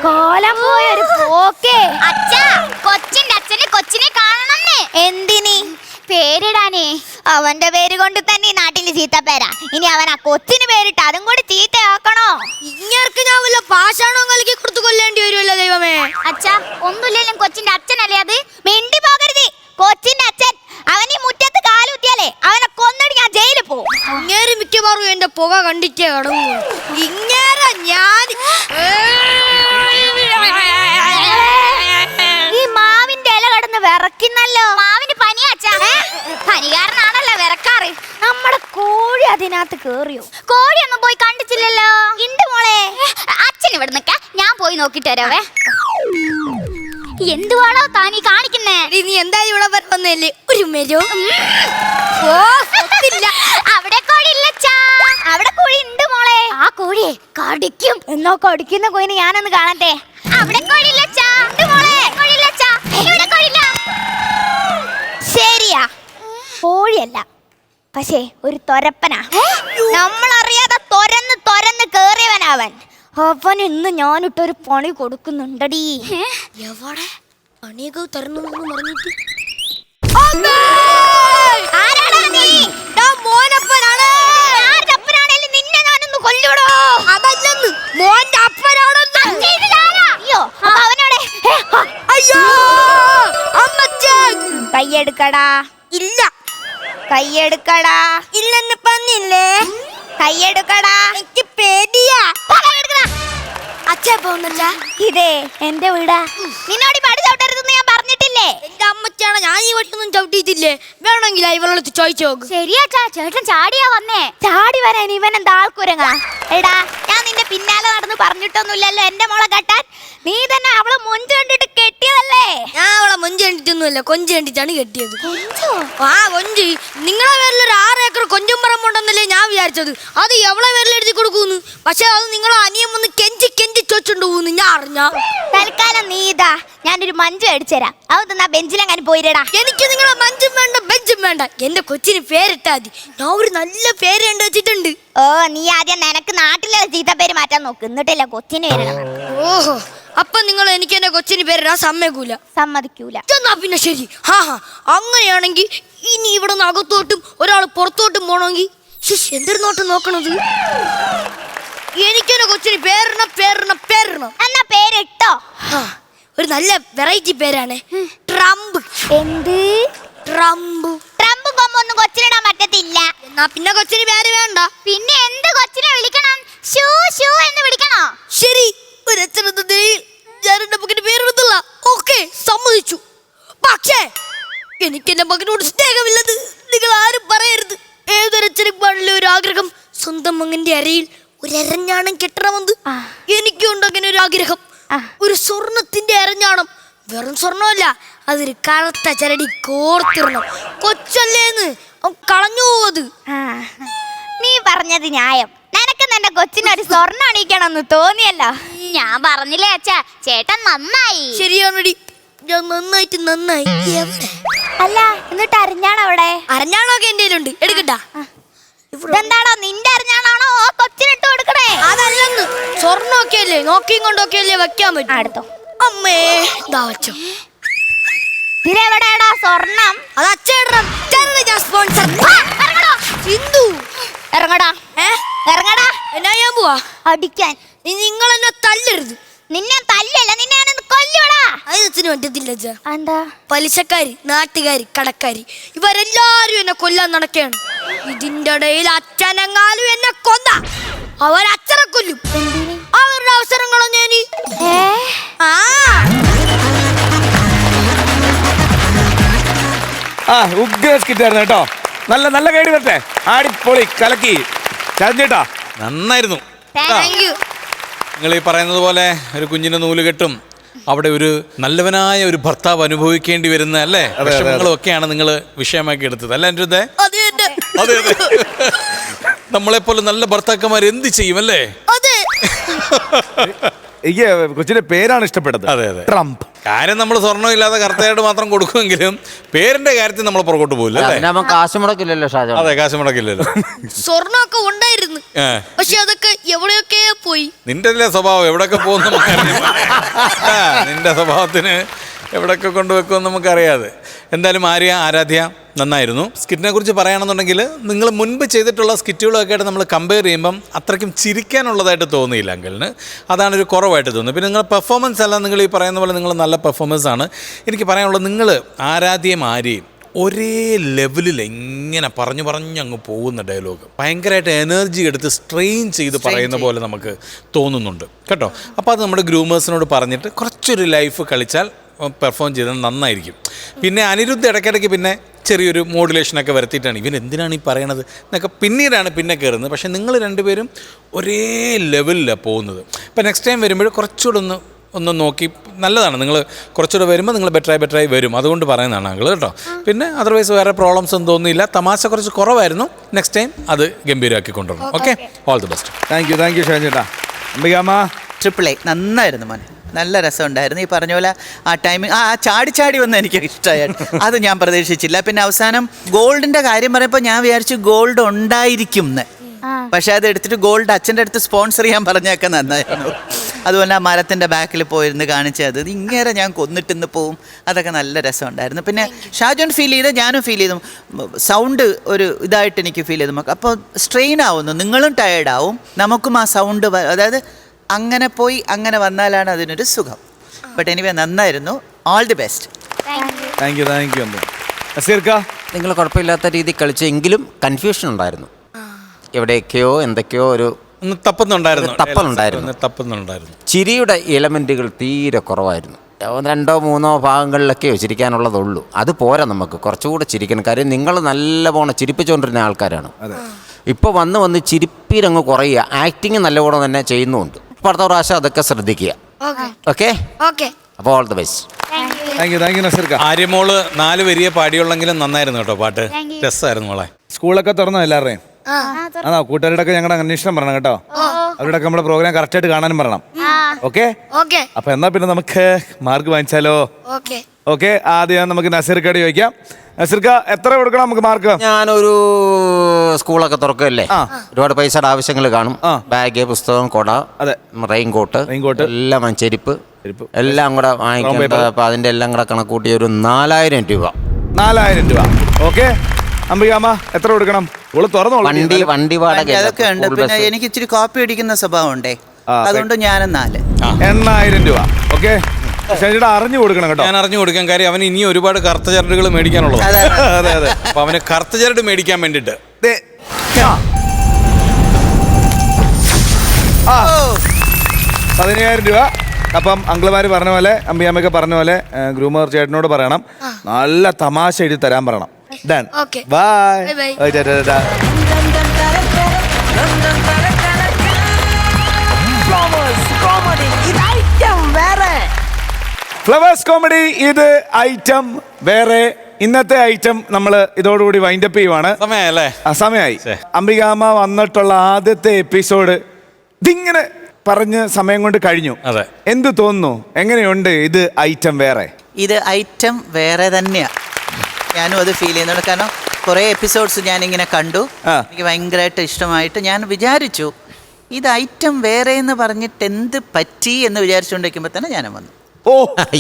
കാലം പോയൊരു പോക്കേ. അച്ഛാ, കൊച്ചിന്റെ അച്ഛന് കൊച്ചിനെ കാണണമെന്ന്. എന്തിന്? പേരിടാനേ. അവന്റെ പേര് കൊണ്ട് തന്നെ ഈ നാട്ടില് ചീത്ത പേരാ. ഇനി അവൻ ആ കൊച്ചിന് പേരിട്ട് അതും കൂടി ചീത്തയാക്കണോ? ഇങ്ങർക്ക് ഞാൻ വല്ല പാഷാണോ കളിക്ക് കൊടുത്തു കൊല്ലേണ്ടി വരുമല്ലോ ദൈവമേ. അച്ഛാ, ഒന്നുമില്ലെങ്കിലും കൊച്ചിന്റെ അച്ഛനല്ലേ അത്. മിണ്ടി പോകരുത്. കൊച്ചിന്റെ അച്ഛൻ. അവൻ ഈ മുറ്റത്ത് കാലുത്തിയാലേ അവനെ കൊന്നിട്ട് ഞാൻ ജയിലിൽ പോകും. ഇങ്ങേര് മിക്കവാറും എന്റെ പുക കണ്ടിട്ടേ കടങ്ങൂ. ഇങ്ങേരെ ഞാൻ ഈ മാവിന്റെ ഇല കടന്ന് വിറക്കുന്നല്ലോ. മാവിന് പനിയാച്ചാ? പനികാരനാണല്ലോ വിറക്കാറ്. നമ്മുടെ കോഴി അതിനകത്ത് കേറിയോ? കോഴിയൊന്നും പോയി കണ്ടിട്ടില്ലല്ലോ. ഉണ്ട് മോളെ. അച്ഛൻ ഇവിടെ നിക്ക, ഞാൻ പോയി നോക്കിട്ട് വരാവേ. എന്തുവാണോ താനീ കാണിക്കുന്നേ? നീ എന്തായാലും ഇവിടെ വന്നല്ലേ ഒരു മെരോ. അവിടെ കോഴി ഇല്ലച്ചാ. അവിടെ കോഴി ഉണ്ട് മോളെ. ആ കോഴിയെ കടിക്കും. എന്നോ കടിക്കുന്ന കോഴിനെ ഞാനൊന്ന് കാണട്ടെ. അവിടെ കോഴി ഇല്ലച്ചാ. ഉണ്ട് മോളെ. കോഴി ഇല്ലച്ചാ. ഇവിടെ കോഴിയില്ല. ശരിയാ, കോഴിയല്ല, പക്ഷേ ഒരു തൊരപ്പനാ. നമ്മളറിയാതെ തുരന്ന് തുരന്ന് കേറിയവനവൻ. അവൻ ഇന്ന് ഞാനിട്ടൊരു പണി കൊടുക്കുന്നുണ്ടടി. എവിടെ പണിയൊക്കെ തരണം പറഞ്ഞിട്ട്? ആരാടാ നീ? മോനപ്പനാണ്. ആരുടെ അപ്പനാണേലും നിന്നെ ഞാനൊന്ന് കൊല്ലൂടോ. അതല്ലെന്ന് മോന്റെ അപ്പനാണെന്ന്. അയ്യോ അവനോടെ. അയ്യോ അമ്മച്ചൻ. കയ്യെടുക്കടാ. ഇല്ല. കയ്യെടുക്കടാ. ഇല്ലെന്ന് പറഞ്ഞില്ലേ? കയ്യെടുക്കടാ. എനിക്ക് പേടിയാ. അച്ഛാ പോകുന്നില്ല. ഇതേ എന്റെ വീടാ. നിന്നോട് പടി ചവിട്ടരുതെന്ന് ഞാൻ പറഞ്ഞിട്ടില്ലേ? എന്റെ അമ്മച്ചാണ്. ഞാൻ ഈ വട്ടൊന്നും ചവിട്ടിയിട്ടില്ലേ? വേണമെങ്കിൽ ഇവളെടുത്ത് ചോദിച്ചു നോക്ക്. ശരിയാ ചേട്ടൻ ചാടിയാ വന്നേ. ചാടി വരാൻ ഇവൻ എന്താ ആൾക്കുരങ്ങാ? എടാ, ഞാൻ നിന്റെ പിന്നാലെ നടന്ന് പറഞ്ഞിട്ടൊന്നുമില്ലല്ലോ എന്റെ മോളെ കെട്ടാൻ. നീ തന്നെ അവളെ മൊഞ്ച് കണ്ടിട്ട് കെട്ടിയതല്ലേ? ഞാൻ അവളെ മൊഞ്ച് കണ്ടിട്ടൊന്നുമില്ല, കൊഞ്ച് കണ്ടിട്ടാണ് കെട്ടിയത്. ആ കൊഞ്ച് നിങ്ങളെ പേരിലൊരു 6 ഏക്കർ കൊഞ്ചും പറമ്പുണ്ടെന്നല്ലേ ഞാൻ വിചാരിച്ചത്. അത് എവളെ പേരിൽ എഴുതി കൊടുക്കുന്നു. പക്ഷെ അത് നിങ്ങളെ അനിയം വന്ന് കെഞ്ചി കെഞ്ചി ചോദിച്ചോണ്ട് പോകുന്നു ഞാൻ അറിഞ്ഞ. തൽക്കാലം നീ ഇതാ, ഞാനൊരു മഞ്ച് മേടിച്ചു തരാം. അത് നാ ബെഞ്ചിലെങ്ങനെ പോയിരടാ. എനിക്ക് നിങ്ങളെ മഞ്ചും വേണ്ട ബെഞ്ചും വേണ്ട. എന്റെ കൊച്ചിന് പേരിട്ടാ മതി. ഞാൻ ഒരു നല്ല പേര് കണ്ടു വെച്ചിട്ടുണ്ട്. ഓ, നീ ആദ്യം നിനക്ക് നാട്ടിലെ ചീത്ത പേര് മാറ്റാൻ നോക്ക്, എന്നിട്ടില്ല കൊച്ചിന് പേരിടണം. ഓഹോ, അപ്പൊ നിങ്ങൾ എനിക്ക് എന്റെ കൊച്ചിന് പേരിടാൻ സമ്മതിക്കൂല? സമ്മതിക്കൂല. എന്നാ പിന്നെ ശരി. അങ്ങനെയാണെങ്കിൽ ഇനി ഇവിടെ നിന്ന് അകത്തോട്ടും ഒരാൾ പുറത്തോട്ടും പോണെങ്കിൽ എന്തൊരു നോട്ടം നോക്കണത്? എനിക്കെന്നെ കൊച്ചിന് പേരിടണം. എന്നാ പേരിട്ടോ. ഒരു നല്ല വെറൈറ്റി പേരാണ്. ട്രംപ്. എന്ത് ട്രംപ്. ട്രംപ് കൊമ്പൊന്നും കൊച്ചിനിടാൻ പറ്റത്തില്ല. എന്നാ പിന്നെ കൊച്ചിന് പേര് വേണ്ട. പിന്നെ എന്ത് കൊച്ചിനെ വിളിക്കണം? ഷൂ ഷൂ എന്ന് വിളിക്കണോ? ശരി, ഒരു ഞാൻ എന്റെ മകന് പേരെടുത്തില്ല. ഓക്കെ, സമ്മതിച്ചു. പക്ഷേ എനിക്ക് എന്റെ മകനോട് സ്നേഹമില്ലെന്ന് നിങ്ങൾ ആരും പറയരുത്. ഏതൊരച്ഛനും പാടില്ല ഒരു ആഗ്രഹം, സ്വന്തം മകന്റെ അരയിൽ ഒരു അരഞ്ഞാണം കെട്ടണമെന്ന്. എനിക്കുണ്ട് അങ്ങനെ ഒരു ആഗ്രഹം. ഒരു സ്വർണത്തിന്റെ അരഞ്ഞാണം. വെറും സ്വർണ്ണമല്ല, അതൊരു കറുത്ത ചരടി കോർത്തിടണം. കൊച്ചല്ലേന്ന് കളഞ്ഞു പോവത്. നീ പറഞ്ഞത് ന്യായം. നിനക്ക് നിന്റെ കൊച്ചിനൊരു സ്വർണ്ണം അണിയിക്കണമെന്ന് തോന്നിയല്ലോ. ഞാൻ പറഞ്ഞില്ലേ അച്ഛാ, ചേട്ടൻ നന്നായി. ശരിയാണടി, ഞാൻ നന്നായി. അല്ല, എന്നിട്ട് അരഞ്ഞാണവിടെ? അരഞ്ഞാണൊക്കെ എന്റെ കയ്യിലുണ്ട്, എടുക്കട്ടാ. ഇതെന്താണോ, നിന്റെ അരഞ്ഞാണോ കൊച്ചിനിട്ട് കൊടുക്കണേ? അതല്ലെന്ന്, സ്വർണ്ണമൊക്കെ അല്ലേ, നോക്കിയും കൊണ്ടൊക്കെ അല്ലേ വെക്കാൻ പറ്റും. അടുത്തോ. അമ്മേ, ഇതാ വെച്ചോ. ഇതിലെവിടെയാടാ സ്വർണം? അത് അച്ഛൻ സ്പോൺസർ. സിന്ധു ഇറങ്ങടാ. ഇറങ്ങടാ. എന്നാ ഞാൻ പോവാ അടിക്കാൻ. നിങ്ങൾ എന്നെ തല്ലരുത്. നിന്നെ തല്ലല്ല, നിന്നെ ഞാനൊന്ന് കൊല്ലുവടാ. അതിന് പറ്റത്തില്ല. എന്താ? പലിശക്കാരി, നാട്ടുകാരി, കടക്കാരി ഇവരെല്ലാരും എന്നെ കൊല്ലാൻ നടക്കുകയാണ്. ഇതിന്റെ ഇടയിൽ അച്ഛനെങ്ങാലും എന്നെ കൊന്ന അവരച്ഛനെ കൊല്ലും. അവരുടെ അവസരങ്ങളോ ഞാൻ ഉഗ്ര സ്കിറ്റായിരുന്നു കേട്ടോ. നല്ല നല്ല കൈഡി വരട്ടെ. ആടിപ്പൊളി കലക്കി. ചേട്ടാ നന്നായിരുന്നു. Thank you. നിങ്ങൾ ഈ പറയുന്നത് പോലെ ഒരു കുഞ്ഞിനെ നൂല് കെട്ടും, അവിടെ ഒരു നല്ലവനായ ഒരു ഭർത്താവ് അനുഭവിക്കേണ്ടി വരുന്ന അല്ലേ വിഷമങ്ങളും ഒക്കെയാണ് നിങ്ങൾ വിഷയമാക്കി എടുത്തത് അല്ലേ എൻ്റെ? അതെ അതെ അതെ, നമ്മളെപ്പോലെ നല്ല ഭർത്താക്കന്മാർ എന്ത് ചെയ്യും അല്ലേ? അതെ. എനിക്ക് കൊച്ചിന്റെ പേരാണ് ഇഷ്ടപ്പെട്ടത്. അതെ അതെ, ട്രംപ്. കാര്യം നമ്മൾ സ്വർണ്ണം ഇല്ലാതെ കറുത്തയായിട്ട് മാത്രം കൊടുക്കുമെങ്കിലും പേരിന്റെ കാര്യത്തിൽ നമ്മൾ പുറകോട്ട് പോകില്ല അല്ലേ? കാശ് മുടക്കില്ലല്ലോ ഷാജോ. അതെ, കാശ് മുടക്കില്ലല്ലോ. സ്വർണ്ണമൊക്കെ ഉണ്ടായിരുന്നു, പക്ഷെ അതൊക്കെ എവിടെയൊക്കെ പോയി. നിന്റെ സ്വഭാവം എവിടെയൊക്കെ പോകും നമുക്കറിയാം. നിന്റെ സ്വഭാവത്തിന് എവിടെയൊക്കെ കൊണ്ടുവെക്കുമെന്ന് നമുക്കറിയാതെ. എന്തായാലും ആരാധ്യ നന്നായിരുന്നു. സ്കിറ്റിനെ കുറിച്ച് പറയുകയാണെന്നുണ്ടെങ്കിൽ നിങ്ങൾ മുൻപ് ചെയ്തിട്ടുള്ള സ്കിറ്റുകളൊക്കെ ആയിട്ട് നമ്മൾ കമ്പയർ ചെയ്യുമ്പം അത്രയ്ക്കും ചിരിക്കാനുള്ളതായിട്ട് തോന്നിയില്ല അങ്കിളിന്. അതാണ് ഒരു കുറവായിട്ട് തോന്നുന്നത്. പിന്നെ നിങ്ങളുടെ പെർഫോമൻസ് അല്ല, നിങ്ങൾ ഈ പറയുന്ന പോലെ നിങ്ങൾ നല്ല പെർഫോമൻസ് ആണ്. എനിക്ക് പറയാനുള്ളത്, നിങ്ങൾ ആരാധ്യയും ആര്യയും ഒരേ ലെവലിൽ എങ്ങനെ പറഞ്ഞങ്ങ് പോകുന്ന ഡയലോഗ് ഭയങ്കരമായിട്ട് എനർജി എടുത്ത് സ്ട്രെയിൻ ചെയ്ത് പറയുന്ന പോലെ നമുക്ക് തോന്നുന്നുണ്ട് കേട്ടോ. അപ്പോൾ അത് നമ്മുടെ ഗ്രൂമേഴ്സിനോട് പറഞ്ഞിട്ട് കുറച്ചൊരു ലൈഫ് കളിച്ചാൽ പെർഫോം ചെയ്താൽ നന്നായിരിക്കും. പിന്നെ അനിരുദ്ധ ഇടയ്ക്കിടയ്ക്ക് പിന്നെ ചെറിയൊരു മോഡുലേഷനൊക്കെ വരുത്തിയിട്ടാണ് ഇവൻ എന്തിനാണ് ഈ പറയണത് എന്നൊക്കെ പിന്നീടാണ് പിന്നെ കയറുന്നത്. പക്ഷേ നിങ്ങൾ രണ്ടുപേരും ഒരേ ലെവലിലാണ് പോകുന്നത്. ഇപ്പോൾ നെക്സ്റ്റ് ടൈം വരുമ്പോൾ കുറച്ചുകൂടെ ഒന്ന് നോക്കി നല്ലതാണ്. നിങ്ങൾ കുറച്ചുകൂടെ വരുമ്പോൾ നിങ്ങൾ ബെറ്ററായി വരും. അതുകൊണ്ട് പറയുന്നതാണ് ഞങ്ങൾ കേട്ടോ. പിന്നെ അതർവൈസ് വേറെ പ്രോബ്ലംസ് ഒന്നും തോന്നിയില്ല. തമാശ കുറച്ച് കുറവായിരുന്നു. നെക്സ്റ്റ് ടൈം അത് ഗംഭീരമാക്കി കൊണ്ടുവരണം. Okay, all the best. Thank you Shan ചേട്ടാ. അംബികാമ്മ AAA നന്നായിരുന്നു മോനെ, നല്ല രസമുണ്ടായിരുന്നു. ഈ പറഞ്ഞ പോലെ ആ ടൈമിങ്, ചാടി വന്ന് എനിക്ക് ഇഷ്ടമായി. അത് ഞാൻ പ്രതീക്ഷിച്ചില്ല. പിന്നെ അവസാനം ഗോൾഡിന്റെ കാര്യം പറയുമ്പോൾ ഞാൻ വിചാരിച്ചു ഗോൾഡ് ഉണ്ടായിരിക്കും എന്ന്. പക്ഷെ അത് എടുത്തിട്ട് ഗോൾഡ് അച്ഛൻ്റെ അടുത്ത് സ്പോൺസർ ചെയ്യാൻ പറഞ്ഞൊക്കെ നന്നായിരുന്നു. അതുപോലെ ആ മരത്തിൻ്റെ ബാക്കിൽ പോയിരുന്ന് കാണിച്ചത് ഇങ്ങനെ ഞാൻ കൊന്നിട്ടിന്ന് പോവും. അതൊക്കെ നല്ല രസമുണ്ടായിരുന്നു. പിന്നെ ഷാജോൻ ഫീൽ ചെയ്ത്, ഞാനും ഫീൽ ചെയ്തു. സൗണ്ട് ഒരു ഇതായിട്ട് എനിക്ക് ഫീൽ ചെയ്തു. അപ്പോൾ സ്ട്രെയിൻ ആവുന്നു, നിങ്ങളും ടയേർഡാവും, നമുക്കും ആ സൗണ്ട്, അതായത് അങ്ങനെ പോയി അങ്ങനെ വന്നാലാണ് അതിനൊരു സുഖം. ബട്ട് എനിവേ നന്നായിരുന്നു. All the best. Thank U. നിങ്ങൾ കുഴപ്പമില്ലാത്ത രീതിയിൽ കളിച്ചെങ്കിലും കൺഫ്യൂഷൻ ഉണ്ടായിരുന്നു. എവിടെയൊക്കെയോ എന്തൊക്കെയോ ഒരു തപ്പലുണ്ടായിരുന്നു. ചിരിയുടെ എലമെൻറ്റുകൾ തീരെ കുറവായിരുന്നു. 2-3 ഭാഗങ്ങളിലൊക്കെ ചിരിക്കാനുള്ളതുള്ളൂ. അത് പോരാ, നമുക്ക് കുറച്ചുകൂടെ ചിരിക്കണം. കാര്യം നിങ്ങൾ നല്ല പോണ ചിരിപ്പിച്ചുകൊണ്ടിരുന്ന ആൾക്കാരാണ്. ഇപ്പോൾ വന്ന് ചിരിപ്പിരങ്ങ് കുറയുക. ആക്ടിങ് നല്ലപോലെ തന്നെ ചെയ്യുന്നുമുണ്ട്. അപ്പോൾ അടുത്ത പ്രാവശ്യം അതൊക്കെ ശ്രദ്ധിക്കുക. ഓക്കെ, അപ്പോൾ all the best. Thank you നസീർക്ക. ആര്യമോള് 4 വരിയെ പാടിയുള്ളെങ്കിലും നന്നായിരുന്നു കേട്ടോ. പാട്ട് രസമായിരുന്നു മോളെ. സ്കൂളൊക്കെ തുറന്നോ എല്ലാവരുടെയും? ആണോ? കൂട്ടുകാരോടൊക്കെ ഞങ്ങളുടെ അന്വേഷണം പറയണം കേട്ടോ. അവരോടൊക്കെ നമ്മുടെ പ്രോഗ്രാം കറക്റ്റായിട്ട് കാണാനും പറയണം. ഓക്കെ, അപ്പൊ എന്നാ പിന്നെ നമുക്ക് മാർക്ക് വാങ്ങിച്ചാലോ? ഓക്കെ, ആദ്യം നമുക്ക് നസീർക്കയോട് ചോദിക്കാം. നസീർക്ക, എത്ര കൊടുക്കണം നമുക്ക് മാർക്ക്? ഞാനൊരു സ്കൂളൊക്കെ തുറക്കല്ലേ, ഒരുപാട് പൈസയുടെ ആവശ്യങ്ങൾ കാണും. ബാഗ്, പുസ്തകം, കൊട, റെയിൻകോട്ട് എല്ലാം, ചെരുപ്പ് എല്ലാം കൂടെ വാങ്ങിക്കേണ്ട. അപ്പൊ അതിന്റെ എല്ലാം കൂടെ കണക്കൂട്ടി ഒരു 4000 രൂപ. 4000 രൂപ. ഓക്കെ, അംബികാമ്മ എത്ര കൊടുക്കണം? വണ്ടി വാടക അതൊക്കെ ഉണ്ട്. പിന്നെ എനിക്ക് ഇച്ചിരി കോപ്പി അടിക്കുന്ന സ്വഭാവം ഉണ്ടേ, അതുകൊണ്ട് ഞാനും 4. 8000 രൂപ. ഓക്കെ, ചേട്ടാ അറിഞ്ഞു കൊടുക്കണം കേട്ടോ. ഞാൻ അറിഞ്ഞു കൊടുക്കാൻ കാര്യം അവന് ഇനി ഒരുപാട് കറുത്ത ചരടുകൾ മേടിക്കാനുള്ളത്. അതെ അതെ. അപ്പൊ അവന് കറുത്ത ചരട് മേടിക്കാൻ വേണ്ടിട്ട് 10,000 രൂപ. അപ്പം അങ്കിളുമാര് പറഞ്ഞ പോലെ അമ്പിയമ്മയൊക്കെ പറഞ്ഞ പോലെ ഗ്രൂമർ ചേട്ടനോട് പറയണം നല്ല തമാശ എഴുതി തരാൻ പറയണം. Done. Okay. Bye. Bye. Flowers comedy ഇത് ഐറ്റം വേറെ. ഇന്നത്തെ ഐറ്റം നമ്മൾ ഇതോടുകൂടി വൈൻഡപ്പ് ചെയ്യുവാണ്. സമയല്ലേ? സമയമായി. അംബികാമ്മ വന്നിട്ടുള്ള ആദ്യത്തെ എപ്പിസോഡ് ഇതിങ്ങനെ പറഞ്ഞ് സമയം കൊണ്ട് കഴിഞ്ഞു. അതെ. എന്ത് തോന്നുന്നു? എങ്ങനെയുണ്ട് ഇത് ഐറ്റം വേറെ? ഇത് ഐറ്റം വേറെ തന്നെയാണ്. ഞാനും അത് ഫീൽ ചെയ്യുന്നുണ്ട്. കാരണം കുറേ എപ്പിസോഡ്സ് ഞാനിങ്ങനെ കണ്ടു. എനിക്ക് ഭയങ്കരമായിട്ട് ഇഷ്ടമായിട്ട് ഞാൻ വിചാരിച്ചു ഇത് ഐറ്റം വേറെ എന്ന് പറഞ്ഞിട്ട് എന്ത് പറ്റി എന്ന് വിചാരിച്ചുകൊണ്ടിരിക്കുമ്പോൾ തന്നെ ഞാനും വന്നു. ഓ,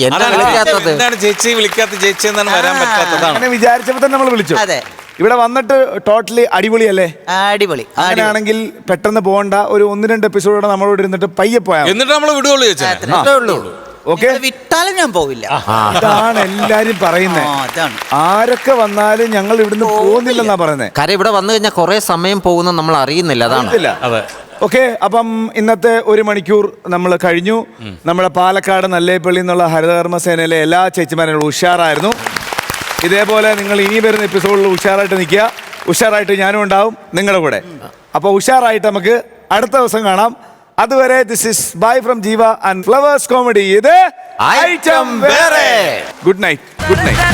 എന്താണ് ചേച്ചി വിളിക്കാത്ത? ചേച്ചി എന്താണ് വരാൻ പറ്റാത്തതാണ് അങ്ങനെ വിചാരിച്ചപ്പോൾ തന്നെ നമ്മൾ വിളിച്ചു. അതെ. ഇവിടെ വന്നിട്ട് ടോട്ടലി അടിപൊളിയല്ലേ? അടിപൊളി. അങ്ങനെയാണെങ്കിൽ പെട്ടെന്ന് പോകണ്ട, ഒരു 1-2 എപ്പിസോഡോടെ നമ്മളോട് ഇരുന്നിട്ട് പയ്യെ പോയാൽ എന്നിട്ട് നമ്മൾ വിടുകയുള്ളൂ ചേച്ചി. ഓക്കെ. വിട്ടാലും ഞാൻ പോവില്ല. ഇതാണ് എല്ലാരും പറയുന്നത്. ആരൊക്കെ വന്നാലും ഞങ്ങൾ ഇവിടുന്ന് പോകുന്നില്ലെന്നാ പറയുന്നത്. കാര്യം ഇവിടെ വന്നു കഴിഞ്ഞാൽ കുറെ സമയം പോകുന്ന നമ്മൾ അറിയുന്നില്ല. അതാണ്. അതെ. ഓക്കെ. അപ്പം ഇന്നത്തെ 1 മണിക്കൂർ നമ്മൾ കഴിഞ്ഞു. നമ്മുടെ പാലക്കാട് നല്ലേപ്പള്ളി എന്നുള്ള ഹരിതകർമ്മസേനയിലെ എല്ലാ ചേച്ചിമാരും ഉഷാറായിരുന്നു. ഇതേപോലെ നിങ്ങൾ ഇനി വരുന്ന എപ്പിസോഡിൽ ഉഷാറായിട്ട് നിൽക്കുക. ഉഷാറായിട്ട് ഞാനും ഉണ്ടാവും നിങ്ങളുടെ കൂടെ. അപ്പോൾ ഉഷാറായിട്ട് നമുക്ക് അടുത്ത ദിവസം കാണാം. അതുവരെ ദിസ് ഇസ് ബൈ ഫ്രം ജീവ ആൻഡ് ഫ്ലവേഴ്സ് കോമഡി. ഇത് ഐറ്റം വേറെ. Good night. Good night.